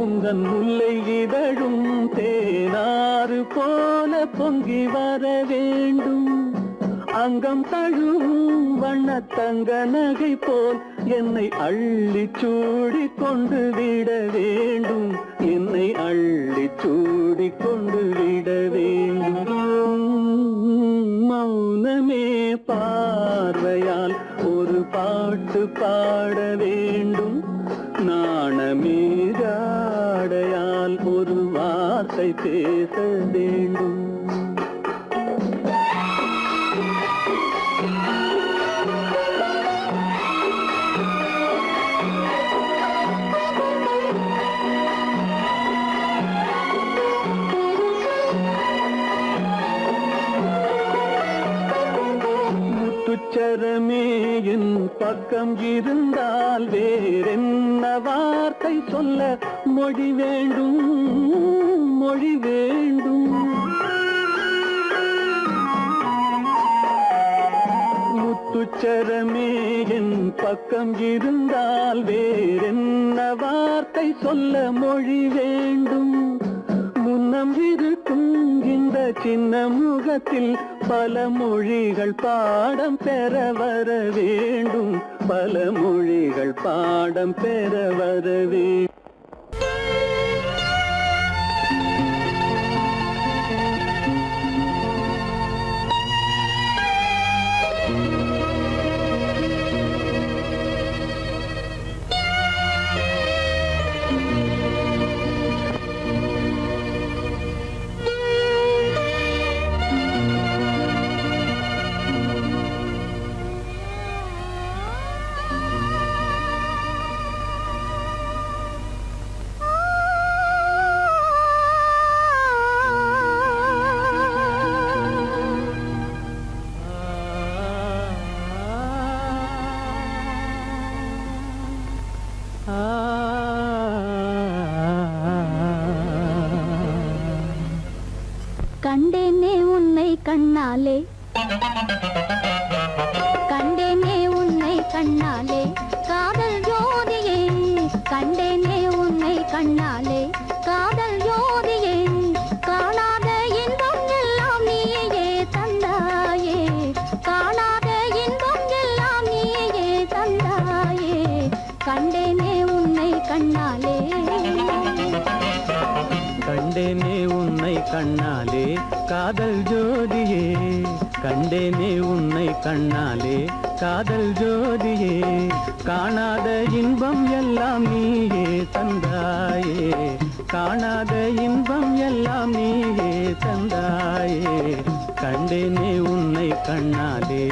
Speaker 5: உந்தன் முல்லை இதழும் தேனாறு போல பொங்கி வர வேண்டும் அங்கம் தழுவும் வண்ணத்தங்க நகை போல் என்னை அள்ளி சூடி கொண்டு விட வேண்டும் என்னை அள்ளி சூடி கொண்டு விட வேண்டும் மௌனமே பார்வையால் ஒரு பாட்டு பாட வேண்டும் நாணமே ஜாடையால் ஒரு வார்த்தை பேச வேண்டும் முத்துச்சரமே என் பக்கம் இருந்தால் வேறென்ன வார்த்தை சொல்ல மொழி வேண்டும் மொழி வேண்டும் முத்துச்சரமே என் பக்கம் இருந்தால் வேறென்ன வார்த்தை சொல்ல மொழி வேண்டும் முன்னம் இருக்கும் இந்த சின்ன முகத்தில் பல மொழிகள் பாடம் பெற வர வேண்டும் பல மொழிகள் பாடம் பெற வர வேண்டும்
Speaker 3: கண்டேனே உன்னை கண்ணாலே கண்டேனே உன்னை கண்ணாலே காதல் ஜோதியே கண்டேனே உன்னை கண்ணாலே காதல் ஜோதியே காணாத இன்பம் எல்லாம் நீயே தந்தாயே காணாத இன்பம் எல்லாம் நீயே தந்தாயே கண்டேனே உன்னை கண்ணாலே
Speaker 5: கண்டேனே உன்னை கண்ணாலே காதல் ஜோதியே கண்டேனே உன்னை கண்ணாலே காதல் ஜோதியே காணாத இன்பம் எல்லாம் நீயே தந்தாயே காணாத இன்பம் எல்லாம் நீயே தந்தாயே கண்டேனே உன்னை கண்ணாலே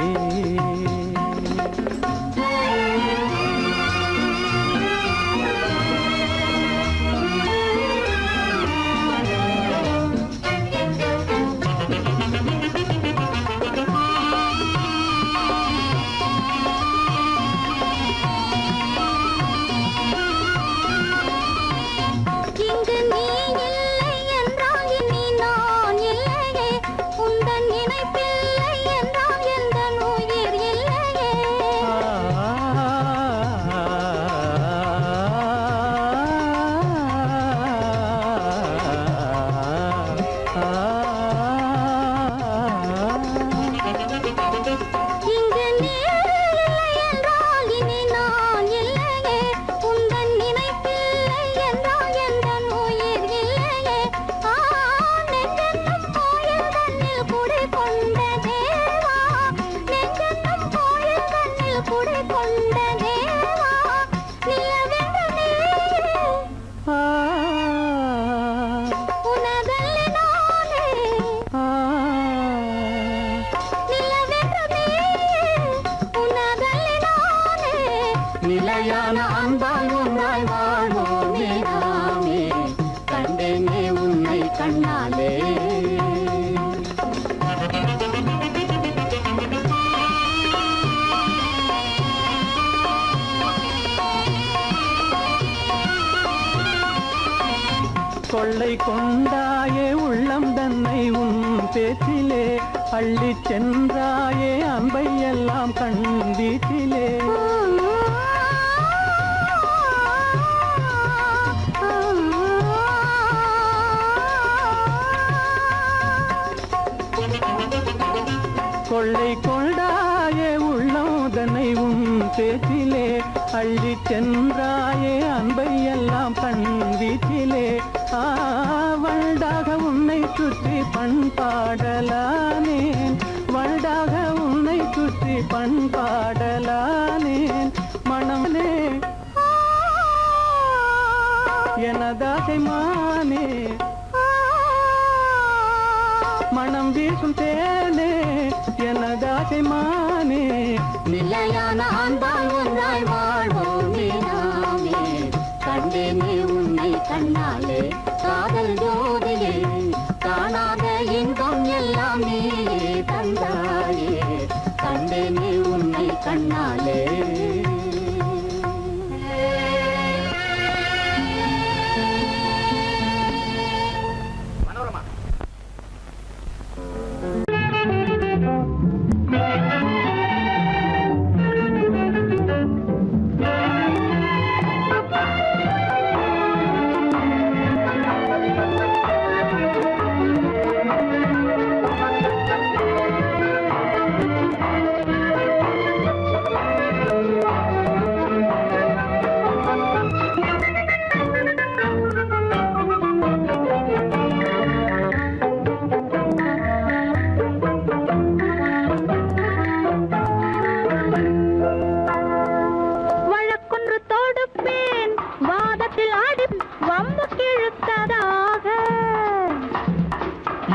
Speaker 3: உந்தன் நினைப்பில்லை என்றால் எந்த உயிர்
Speaker 5: கொண்டாயே உள்ளம் தன்னை உன் பேச்சிலே அள்ளி சென்றாயே அன்பை எல்லாம் கண் வீட்டிலே கொள்ளை கொண்டாயே உள்ளம் தன்னை உன் பேச்சிலே அள்ளி சென்றாயே அன்பை எல்லாம் கண் வீட்டிலே வண்டாக உன்னை சுற்றி பண்பாடலானேன் வண்டாக உன்னை சுற்றி பண்பாடலானேன் மனமே எனதாசை மானே மனம் வீசும் தேனே எனதாசை மானே
Speaker 3: நிலையான அன்பால் ஒன்றாய் வாழ்வோமே நாமே கண்டேனே உன்னை கண்ணாலே காதல் ஜோதியே காணாத இன்பம் எல்லாம் நீயே தந்தாயே கண்டேனே உன்னை கண்ணாலே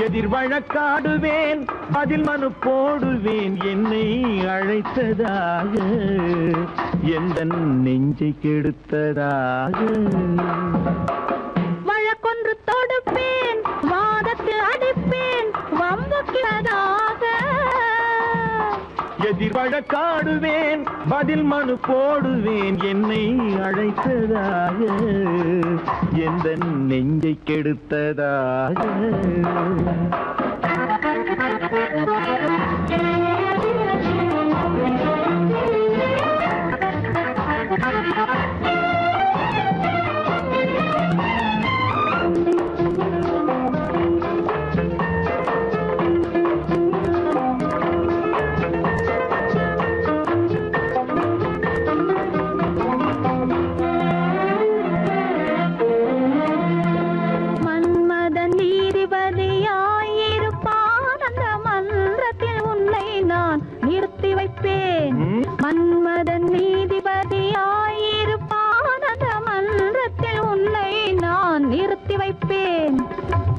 Speaker 5: எதிர் வழக்காடுவேன் அதில் மனு போடுவேன் என்னை அழைத்ததாக எந்த நெஞ்சை கெடுத்ததாக
Speaker 3: வழக்கொன்று தொடுப்பேன் வாதத்தில் அடிப்பேன் வம்புக்கிறதாக
Speaker 5: எதிர் வழக்காடுவேன் பதில் மனு போடுவேன் என்னை அழைத்ததாக எந்த நெஞ்சை கெடுத்ததாக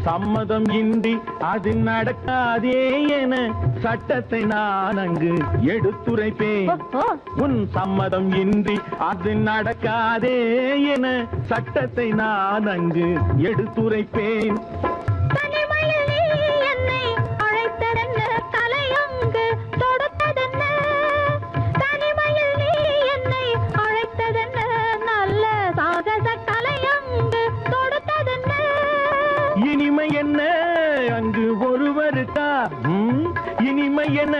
Speaker 5: சம்மதம் இன்றி அது நடக்காதே என சட்டத்தை நான் அங்கு எடுத்துரைப்பேன் உன் சம்மதம் இன்றி அது நடக்காதே என சட்டத்தை நான் அங்கு எடுத்துரைப்பேன் இனிமை என்ன அங்கு ஒருவருக்கா இனிமை என்ன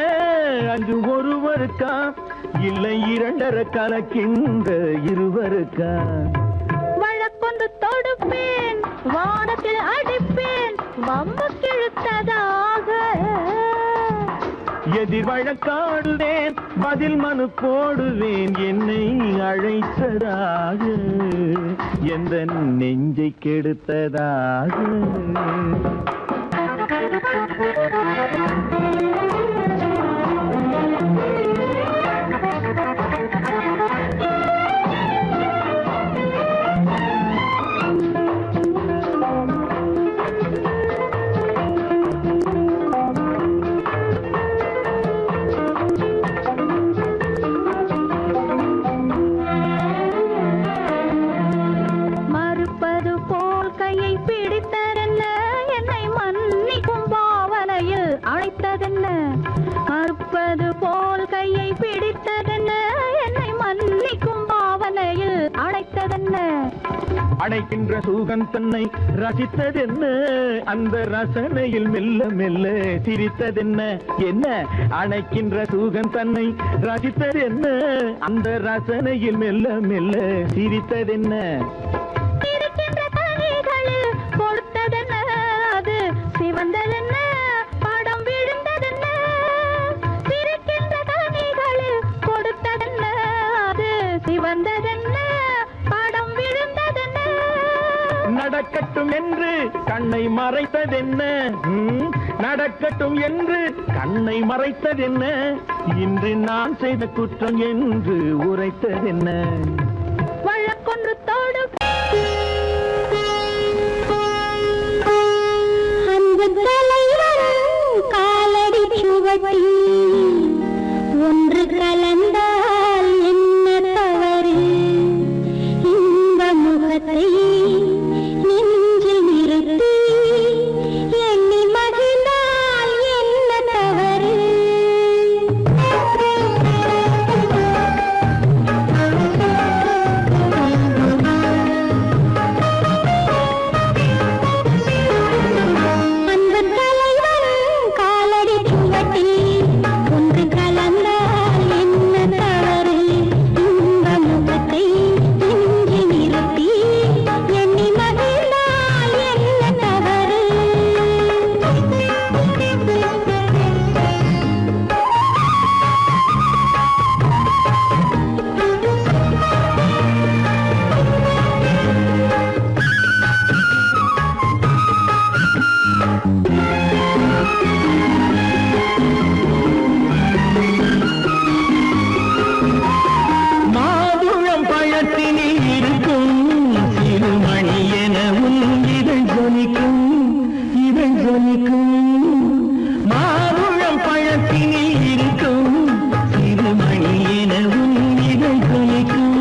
Speaker 5: அங்கு ஒருவருக்கா இல்லை இரண்டரை கலக்கின்ற இருவருக்கா
Speaker 3: வழக்கொன்று தொடுப்பேன் வானத்தில் அடிப்பேன் வம்புக்கிழுத்ததாக
Speaker 5: எதிர் வழக்காடுவேன் பதில் மனு போடுவேன் என்னை அழைத்ததாக எந்த நெஞ்சை கெடுத்ததாக
Speaker 3: மறுப்பது போல் கையை பிடித்ததென்ன என்னை மன்னிக்கும் பாவனையில் அழைத்ததென்ன
Speaker 5: அடைக்கின்ற சுகம் தன்னை ரசித்ததென்ன அந்த ரசனையில் மெல்ல மெல்ல சிரித்ததென்ன என்ன அணைக்கின்ற சுகம் தன்னை ரசித்ததென்ன அந்த ரசனையில் மெல்ல மெல்ல சிரித்ததென்ன
Speaker 3: இருக்கின்ற கனிகளில் கொடுத்ததென்ன அது சிவந்ததென்ன படம் விழுந்ததென்ன இருக்கின்ற கனிகளில் கொடுத்ததென்ன அது சிவந்ததென்ன படம் விழுந்ததென்ன
Speaker 5: நடக்கட்டும் என்று கண்ணை மறைத்ததென்ன நடக்கட்டும் என்று கண்ணை மறைத்ததென்ன இன்று நான் செய்த குற்றம் என்று உரைத்ததென்ன
Speaker 3: வழக்கொன்று தோடு அன்பு தலைவர் காலடி சுவடி ஒன்று கலந்தால் என்ன தவறு இந்த முகத்தை நெஞ்சில் நிறுத்தி எண்ணி மகிழ்ந்தால் என்ன தவறு அன்பு தலைவர் காலடி சுவட்டில் ஒன்று கலந்தால் என்ன தவறு இந்த முகத்தை நெஞ்சில் நிறுத்தி எண்ணி மகிழ்ந்தால் என்ன தவறு
Speaker 5: மாதுளம் பழத்தினில் இருக்கும் சிறுமணி எனவும் இதழ் ஜொலிக்கும் மாதுளம் பழத்தினில் இருக்கும் சிறுமணி எனவும் இதழ் ஜொலிக்கும்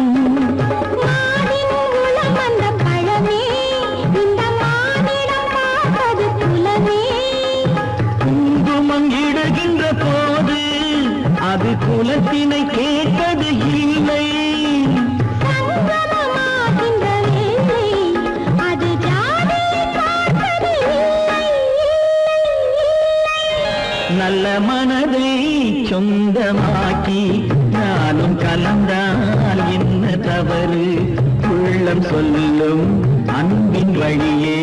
Speaker 3: மானின் உளம் வந்த பழமே இந்த மானிடம் பார்ப்பது புலமே
Speaker 5: குங்குமம் இடுகின்ற போது அது குலத்தினை கேட்பது இல்லை
Speaker 3: சங்கமமாகின்ற வேளை அது ஜாதியை பார்ப்பது இல்லை
Speaker 5: நல்ல மனதை சொந்தமாக்கி நானும் கலந்தால் என்ன தவறு உள்ளம் சொல்லும் அன்பின் வழியே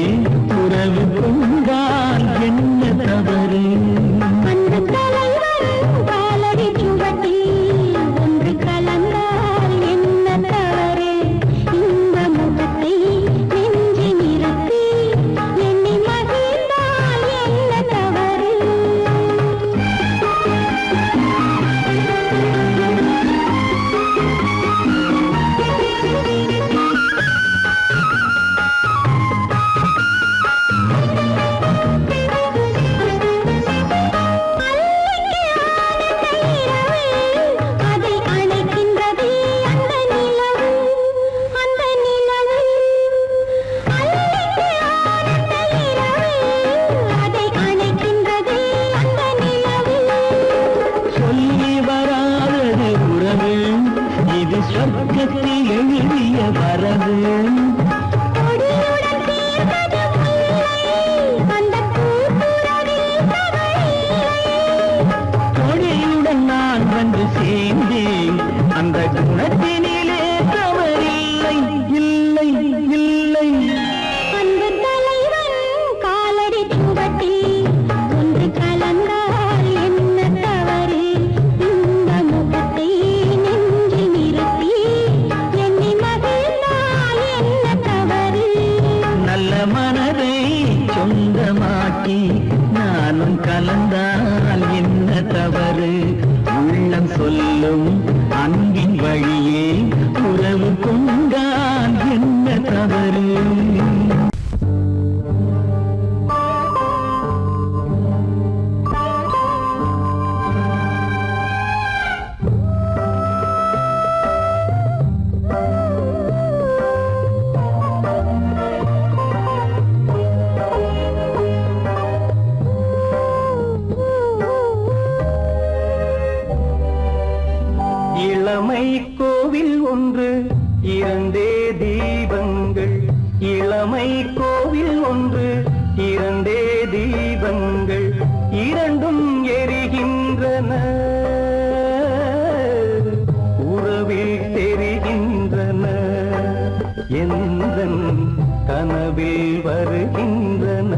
Speaker 5: உறவு கொண்டால் என்ன தவறு
Speaker 3: அன்பு தலைவர் காலடி சுவட்டில் ஒன்று கலந்தால் என்ன தவறு இந்த முகத்தை நெஞ்சில் நிறுத்தி எண்ணி மகிழ்ந்தால் என்ன தவறு அதை அணைக்கின்றது அந்த நிலவு அல்லிக்கு ஆனந்த இரவு அதை அணைக்கின்றது அந்த நிலவு
Speaker 5: சொல்லி வராதது உறவு இது சொர்க்கத்தில் எழுதிய வரவு
Speaker 3: கொடியுடன் தீர்ந்தது முல்லை அந்த பூத்துறவில் தவறில்லை
Speaker 5: கொடியுடன் நான் வந்து சேர்ந்தேன் அந்த குணத்தினிலே தவறில்லை இல்லை இல்லை
Speaker 3: அன்பு தலைவன் காலடி சுவட்டில் ஒன்று கலந்தால் என்ன தவறு இந்த முகத்தை நெஞ்சில் நிறுத்தி எண்ணி மகிழ்ந்தால் என்ன தவறு
Speaker 5: நல்ல மனதை சொந்தமாக்கி நானும் கலந்தால் என்ன தவறு உள்ளம் சொல்லும் அன்பின் வழியே உறவு கொண்டால் என்ன தவறு இளமை கோவில் ஒன்று இரண்டே தீபங்கள் இளமை கோவில் ஒன்று இரண்டே தீபங்கள் இரண்டும் எரிகின்றன உறவில் தெரிகின்றன எந்தன் கனவில் வருகின்றன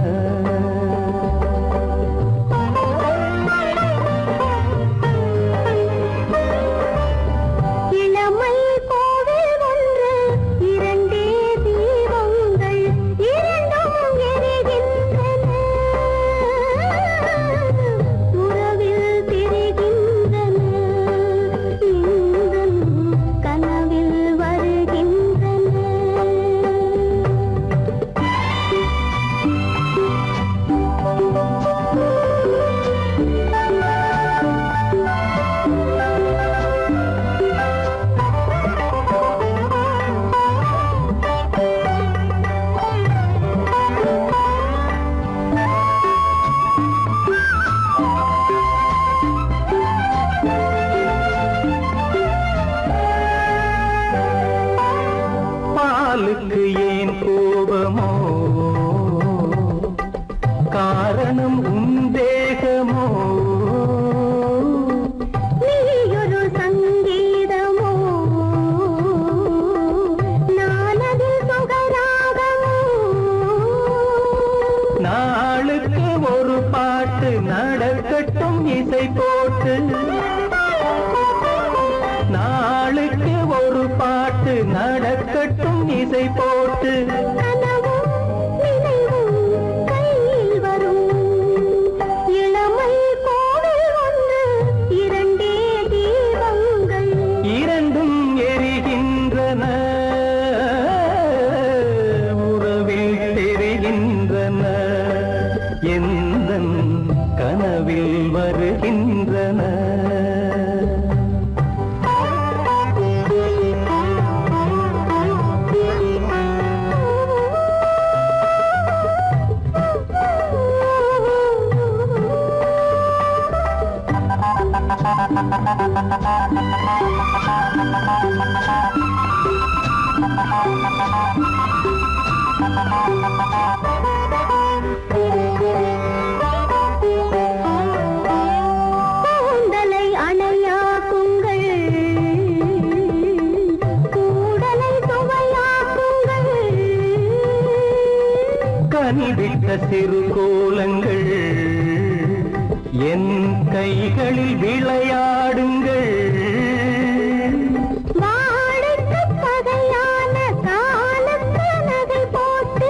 Speaker 5: பாலுக்கு ஏன் கோபமோ காரணம் உந்தேகமோ
Speaker 3: நீயொரு சங்கீதமோ நானது சுகராகமோ
Speaker 5: நாளுக்கு ஒரு பாட்டு நடக்கட்டும் இசை போட்டு நாளுக்கு ஒரு பாட்டு நடக்கட்டும் இசை போட்டு
Speaker 3: கனவும் நினைவும் கையில் வரும் இளமை கோவில் ஒன்று இரண்டே தீபங்கள்
Speaker 5: இரண்டும் எரிகின்றன உறவில் தெரிகின்றன எந்தன் கனவில் வருகின்றன
Speaker 3: கூந்தலை அணையாக்குங்கள் கூடலை சுவையாக்குங்கள்
Speaker 5: கனிவிட்ட சிறு கோலங்கள் என் கைகளில் விளையாடுங்கள்
Speaker 3: வாழைக்கு பகையான காலத்து நகை போட்டு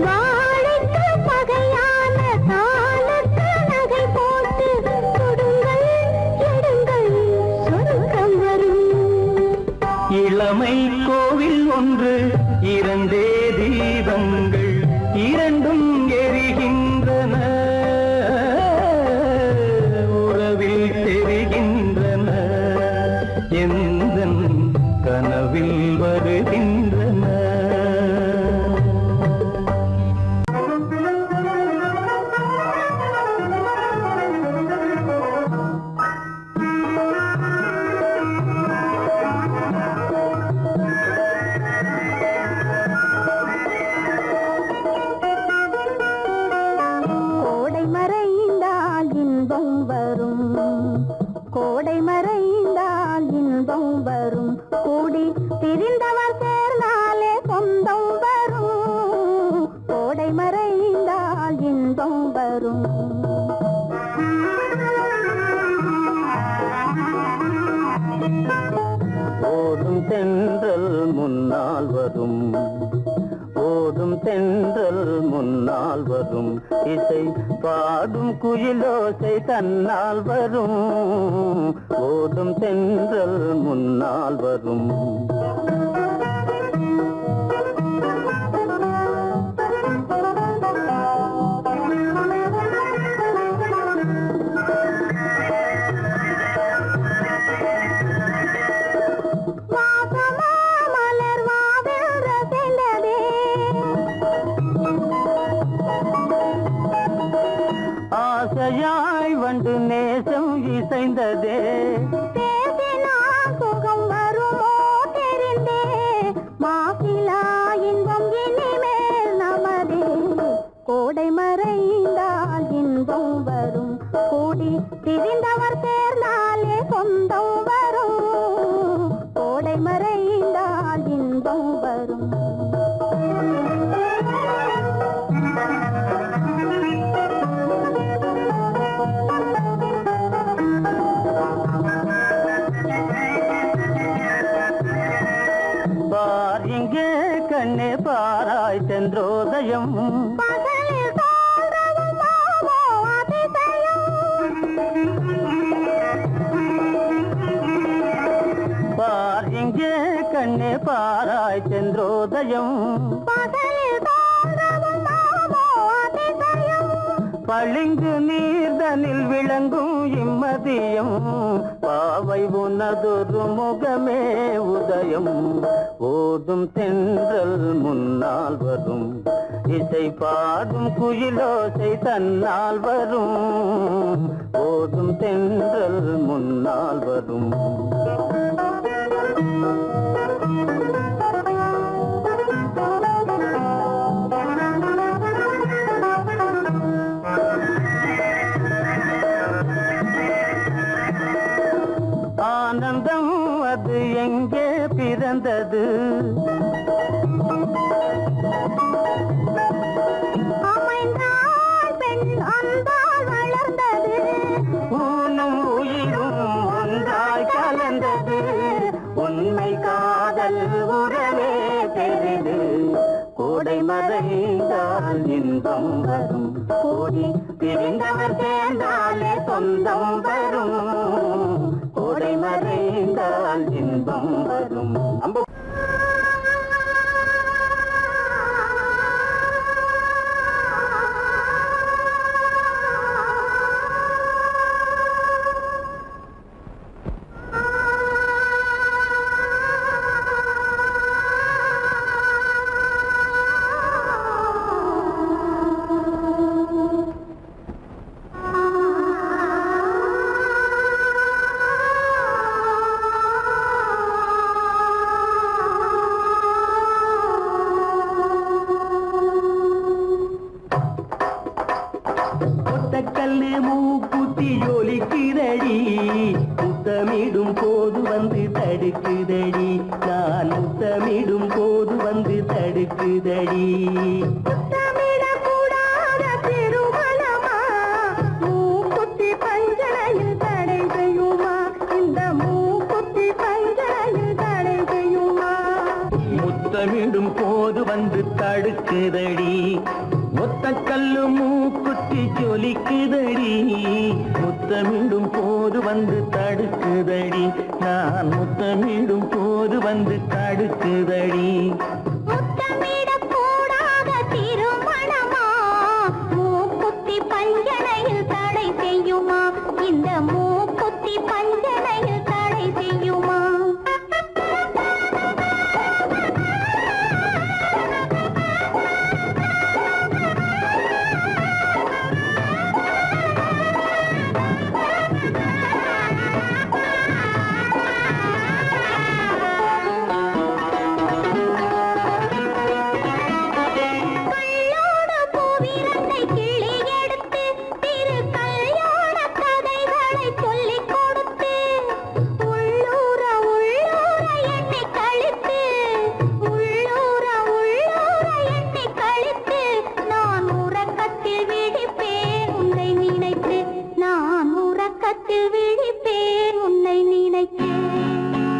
Speaker 3: வாழைக்கு பகையான காலத்து நகை போட்டு கொடுங்கள் எடுங்கள் சொர்க்கம் வரும்
Speaker 5: இளமை கோவில் ஒன்று இரண்டே தீபங்கள் இரண்டும் எரிகின்றன உறவில் தெரிகின்றன எந்தன் கனவில் வருகின்றன
Speaker 3: கோடை மறைந்தால் இன்பம் வரும் கோடை மறைந்தால் இன்பம் வரும் கூடி பிரிந்தவர் சேர்ந்தாலே சொந்தம் வரும் கோடை மறைந்தால் இன்பம் வரும்
Speaker 5: ஓடும் தென்றல் முன்னால் வரும் ஓடும் தென்றல் முன்னால் வரும் இசை பாடும் குயிலோசை தன்னால் வரும் ஓடும் தென்றல் முன்னால் வரும் ஆசையாய் வந்து நேசம் இசைந்ததே
Speaker 3: பேசினால் சுகம் வருமோ தெரிந்தே மாச பிரிந்தவர் சேர்ந்தாலே சொந்தம் வரும் கோடை மறைந்தால் இன்பம் வரும்
Speaker 5: பார் இங்கே கண்ணே பாராய் சென்றோதயம்
Speaker 3: பகலில் தோன்றவும் மாமோ அதிசயம்
Speaker 5: பார் இங்கே கண்ணே பாராய் சென்றோதயம்
Speaker 3: பகலில் தோன்றவும் மாமோ அதிசயம்
Speaker 5: பளிங்கு நீர்தனில் விளங்கும் இம்மதியம் பாவை உனதொரு முகமே உதயம் ஓடும் தென்றல் முன்னால் வரும் இசை பாடும் குயிலோசை தன்னால் வரும் ஓடும் தென்றல் முன்னால் வரும் ஆனந்தம் அது எங்கே பிறந்தது
Speaker 3: அமைந்தாள் பெண் அன்பால் வளர்ந்தது
Speaker 5: ஊனும் உயிரும் ஒன்றாய் கலந்தது உண்மை காதல் உறவே தெரிது கோடை மறைந்தால் இன்பம் வரும் கோடி பிரிந்தவர் சேர்ந்தாலே சொந்தம் வரும் கோடை மறைந்தால் இன்பம் வரும் கல்லு மூக்குத்தி ஒலிக்குதடி முத்தமிடும் போது வந்து தடுக்குதடி நான் முத்தமிடும் போது வந்து தடுக்குதடி
Speaker 3: முத்தமிடக்கூடாத திருமணமா மூக்குத்தி பஞ்சனையில் தடை செய்யுமா இந்த மூக்குத்தி பஞ்சனையில் தடை செய்யுமா
Speaker 5: முத்தமிடும் போது வந்து தடுக்குதடி ஒத்த கல்லு மூக்குத்தி ஜொலிக்குதடி முத்தமிடும் போது வந்து தடுக்குதடி நான் முத்தமிடும் போது வந்து தடுக்குதடி
Speaker 3: முத்தமிடக்கூடாத திருமணமா மூக்குத்தி பஞ்சனையில் தடை செய்யுமா இந்த மூக்குத்தி பஞ்சனையில் தடை செய்யுமா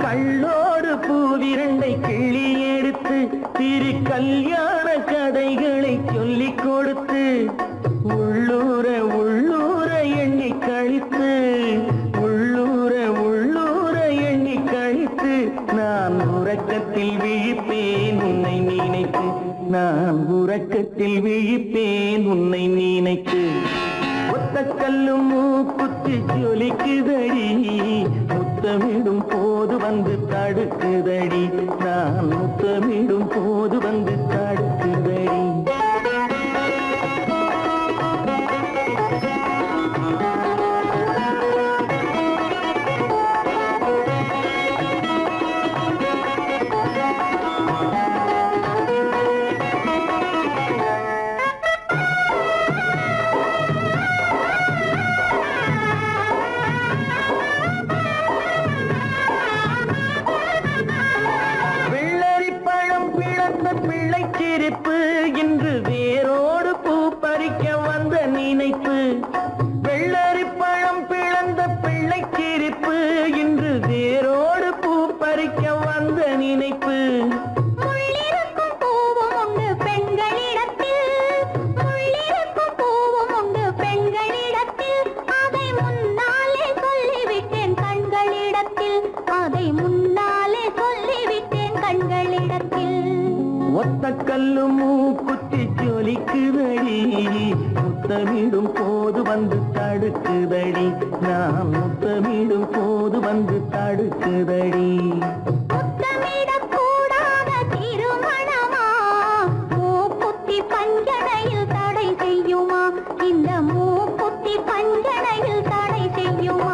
Speaker 5: கள்ளோடு பூவிரண்டை கிள்ளி எடுத்து திரு கல்யாண கதைகளை சொல்லிக் கொடுத்து உள்ளூர உள்ளூர எண்ணி கழித்து உள்ளூர உள்ளூர எண்ணி கழித்து நான் உறக்கத்தில் விழிப்பேன் உன்னை நினைத்து நான் உறக்கத்தில் விழிப்பேன் உன்னை நினைத்து ஒத்த கல்லும் மூக்குத்தி ஜொலிக்குதடி முத்தமிடும் போது வந்து தடுக்குதடி நான் முத்தமிடும் போது வந்து தடுக்குதடி வெள்ளரி பழம் பிளந்த பிள்ளை சிரிப்பு இன்று வேரோடு பூ பறிக்க வந்த நினைப்பு
Speaker 3: முள்ளிருக்கும் பூவும் உண்டு பெண்களிடத்தில் முள்ளிருக்கும் பூவும் உண்டு பெண்களிடத்தில் அதை முன்னாலே சொல்லிவிட்டேன் கண்களிடத்தில் அதை முன்னாலே சொல்லிவிட்டேன் கண்களிடத்தில்
Speaker 5: ஒத்த கல்லு மூக்குத்தி ஜொலிக்குதடி முத்தமிடும் போது வந்து தடுக்குதடி நான் முத்தமிடும் போது வந்து தடுக்குதடி
Speaker 3: முத்தமிடக்கூடாத திருமணமா மூக்குத்தி பஞ்சனையில் தடை செய்யுமா இந்த மூக்குத்தி பஞ்சனையில் தடை செய்யுமா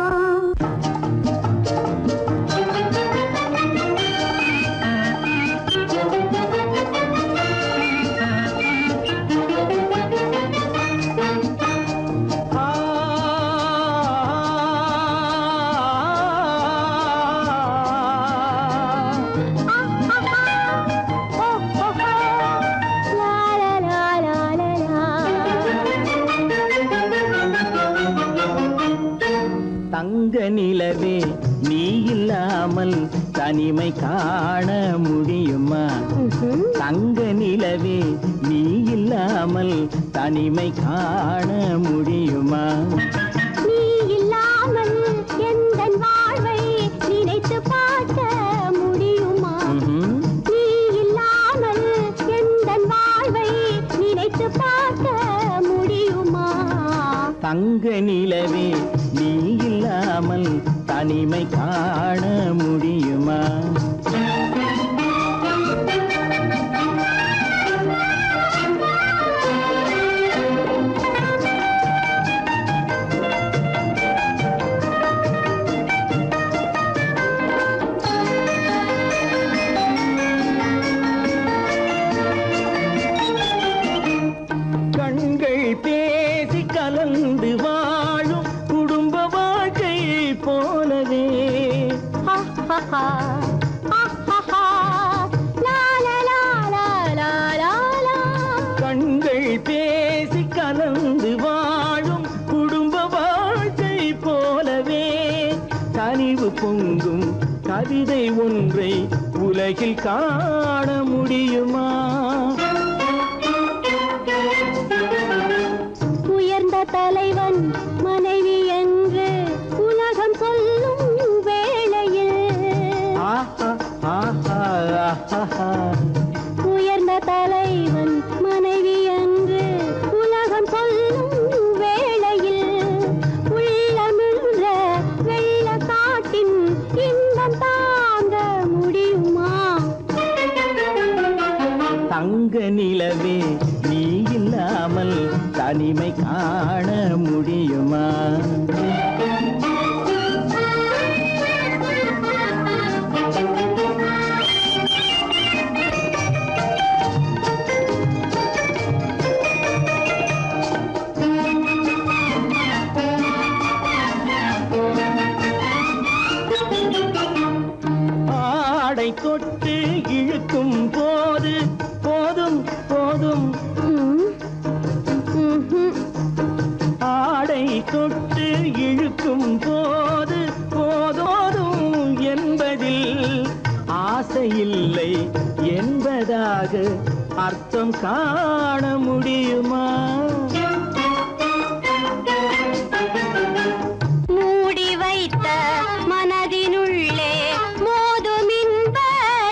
Speaker 5: தங்க நிலவே நீ இல்லாமல் தனிமை காண முடியுமா தங்க நிலவே நீ இல்லாமல் தனிமை காண முடியுமா
Speaker 3: நீ இல்லாமல் எந்தன் வாழ்வை நினைத்து பார்க்க முடியுமா நீ இல்லாமல் எந்தன் வாழ்வை நினைத்து பார்க்க முடியுமா
Speaker 5: தங்க நிலவே நீ இல்லாமல் தனிமை காண முடியுமா கண்கள் பேசி கலந்து வாழும் குடும்ப வாழ்க்கை போலவே கண்கள் பேசி கலந்து வாழும் குடும்ப வாழ்க்கை போலவே கனிவு பொங்கும் கவிதை ஒன்றை உலகில் காண முடியுமா
Speaker 3: உயர்ந்த தலைவன் மனைவி என்று உலகம் சொல்லும் வேளையில் உயர்ந்த தலைவன் மனைவி என்று உலகம் சொல்லும் வேளையில் உள்ளமிழ்ற வெள்ள காட்டின் இன்பம் தாங்க முடியுமா
Speaker 5: தங்க நிலவே நீ இல்லாமல் தனிமை காண முடியுமா ஆடை தொட்டு இழுக்கும் போது போதும் போதும் ஆடை தொட்டு இழுக்கும் போது போதோதும் என்பதில் ஆசையில்லை என்பதாக அர்த்தம் காண முடியுமா
Speaker 3: மூடி வைத்த மனதினுள்ளே மோதும் இன்ப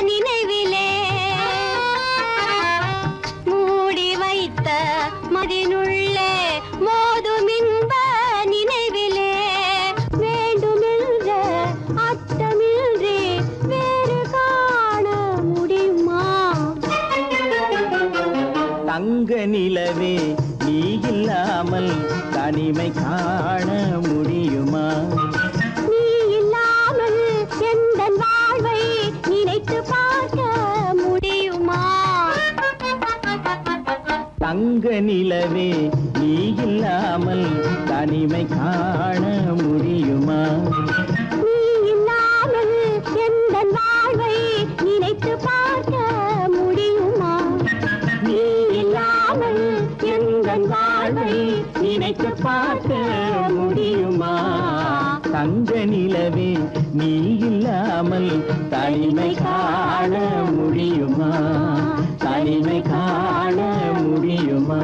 Speaker 3: நினைவிலே மூடி வைத்த மனதினுள்ளே மோதும் இன்ப நினைவிலே வேண்டுமென்ற அர்த்தமின்றி வேறு காண முடியுமா
Speaker 5: தங்க நிலவே நீ இல்லாமல் தனிமை காண முடியுமா
Speaker 3: நீ இல்லாமல் எந்தன் வாழ்வை நினைத்து பார்க்க முடியுமா
Speaker 5: தங்க நிலவே நீ இல்லாமல் தனிமை காண முடியுமா
Speaker 3: நீ இல்லாமல் எந்தன் வாழ்வை நினைத்து பார்க்க முடியுமா
Speaker 5: நீ இல்லாமல் எந்தன் வாழ்வை நினைத்து பார்க்க முடியுமா தங்க நிலவே நீ இல்லாமல் தனிமை காண முடியுமா தனிமை காண முடியுமா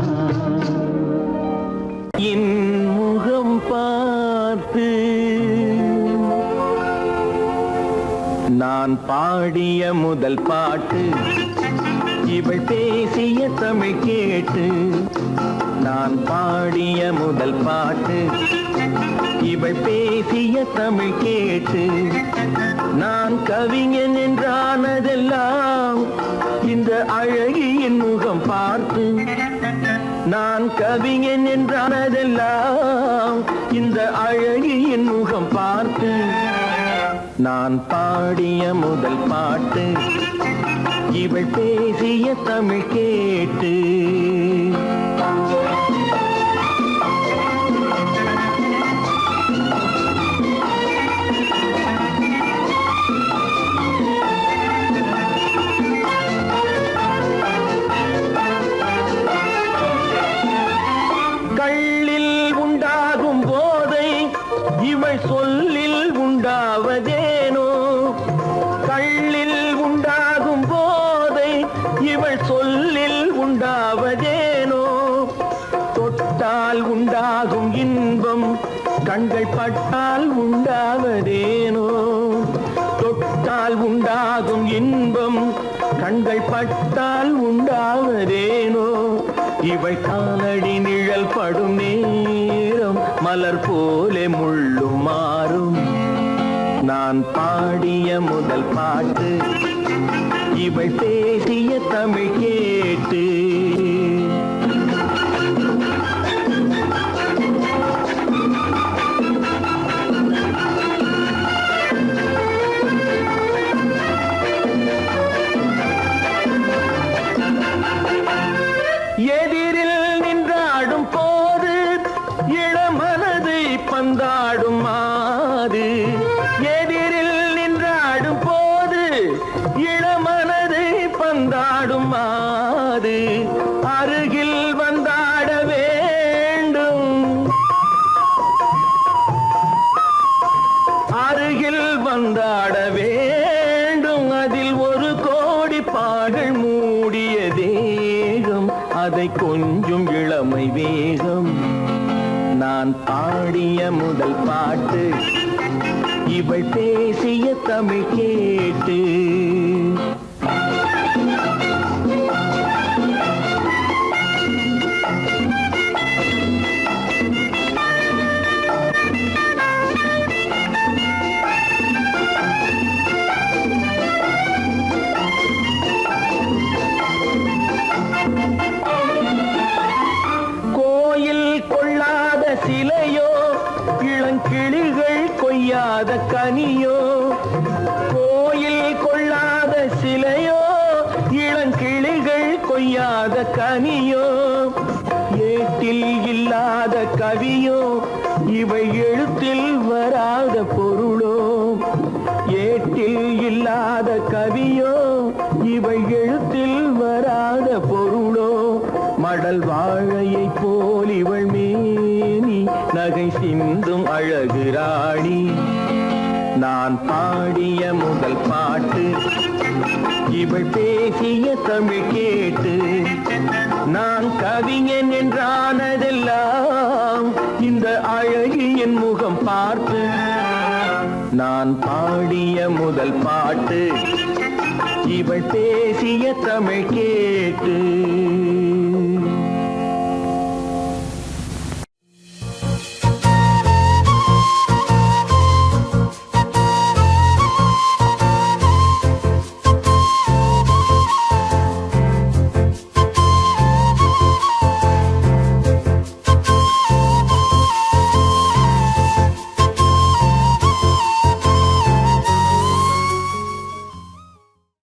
Speaker 5: என் முகம் பார்த்து நான் பாடிய முதல் பாட்டு இவள் பேசிய தமிழ் கேட்டு நான் பாடிய முதல் பாட்டு இவள் பேசிய தமிழ் கேட்டு நான் கவிஞன் என்றானதெல்லாம் இந்த அழகியின் முகம் பார்த்து நான் கவிஞன் என்றானதெல்லாம் இந்த அழகியின் முகம் பார்த்து நான் பாடிய முதல் பாட்டு இவள் பேசிய தமிழ் கேட்டு கள்ளில் உண்டாகும் போதை இவள் சொல்லில் உண்டாவதேனோ கள்ளில் உண்டாகும் போதை இவள் சொல்லில் உண்டாவதேனோ தொட்டால் உண்டாகும் இன்பம் கண்கள் பட்டால் உண்டாவதேனோ தொட்டால் உண்டாகும் இன்பம் கண்கள் பட்டால் உண்டாவதேனோ இவள் காலடி நிழல் படும் நேரம் மலர் போலே முள்ளும் மாறும் நான் பாடிய முதல் பாட்டு இவள் பேசிய தமிழ் கேட்டு எதிரில் நின்றாடும் போது இளமனதை பந்தாடும் மாது எதிரில் நின்றாடும் போது இளமனதை பந்தாடும் மாது அருகில் வந்தாட வேண்டும் அருகில் வந்தாட வேண்டும் அதில் ஒரு கோடி பாடல் மூடிய தேகம் அதை கொஞ்சம் இளமை வேகம் நான் பாடிய முதல் பாட்டு இவள் பேசிய தமிழ் கேட்டு சிலையோ இளங்கிளிகள் கொய்யாத கனியோ கோயில் கொள்ளாத சிலையோ இளங்கிளிகள் கொய்யாத கனியோ ஏட்டில் இல்லாத கவியோ இவை எழுத்தில் வராத பொருளோ ஏட்டில் இல்லாத கவியோ இவை எழுத்தில் வராத பொருளோ மடல் வாழையை போல் இவள் மேனி நகை சிந்தும் அழகு ராணி நான் பாடிய முதல் பாட்டு இவள் பேசிய தமிழ் கேட்டு நான் கவிஞன் என்றானதெல்லாம் இந்த அழகியின் முகம் பார்த்து நான் பாடிய முதல் பாட்டு இவள் பேசிய தமிழ் கேட்டு